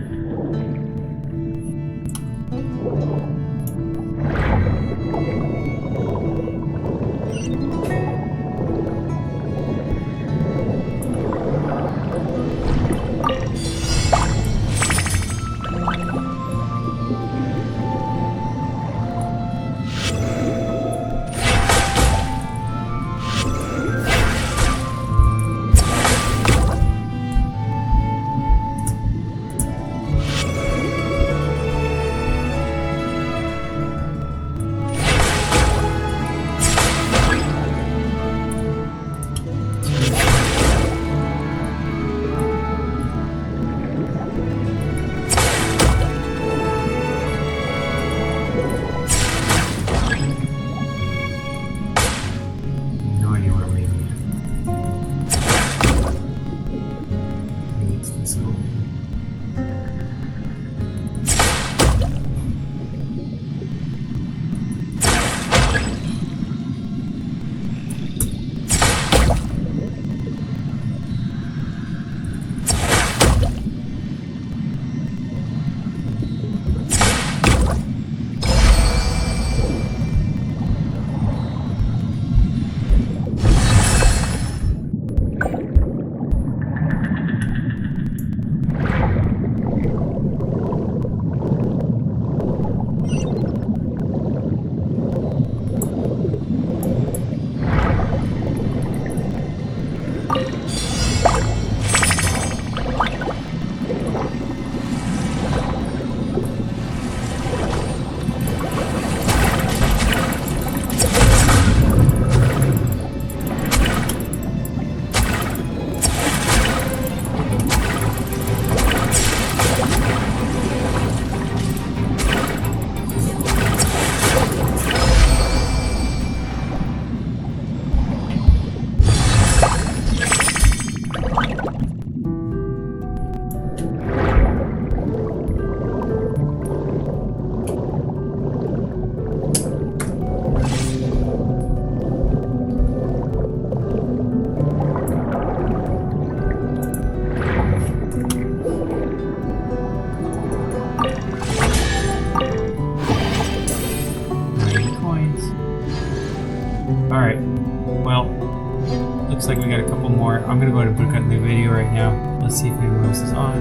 I'm gonna go ahead and put a new video right now. Let's see if anyone else is on.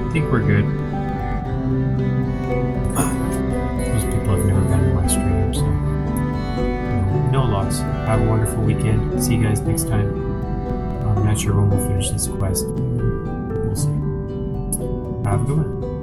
I think we're good. Most people have never been to my stream, so no loss. Have a wonderful weekend. See you guys next time. I'm not sure when we'll finish this quest. We'll see. Have a good one.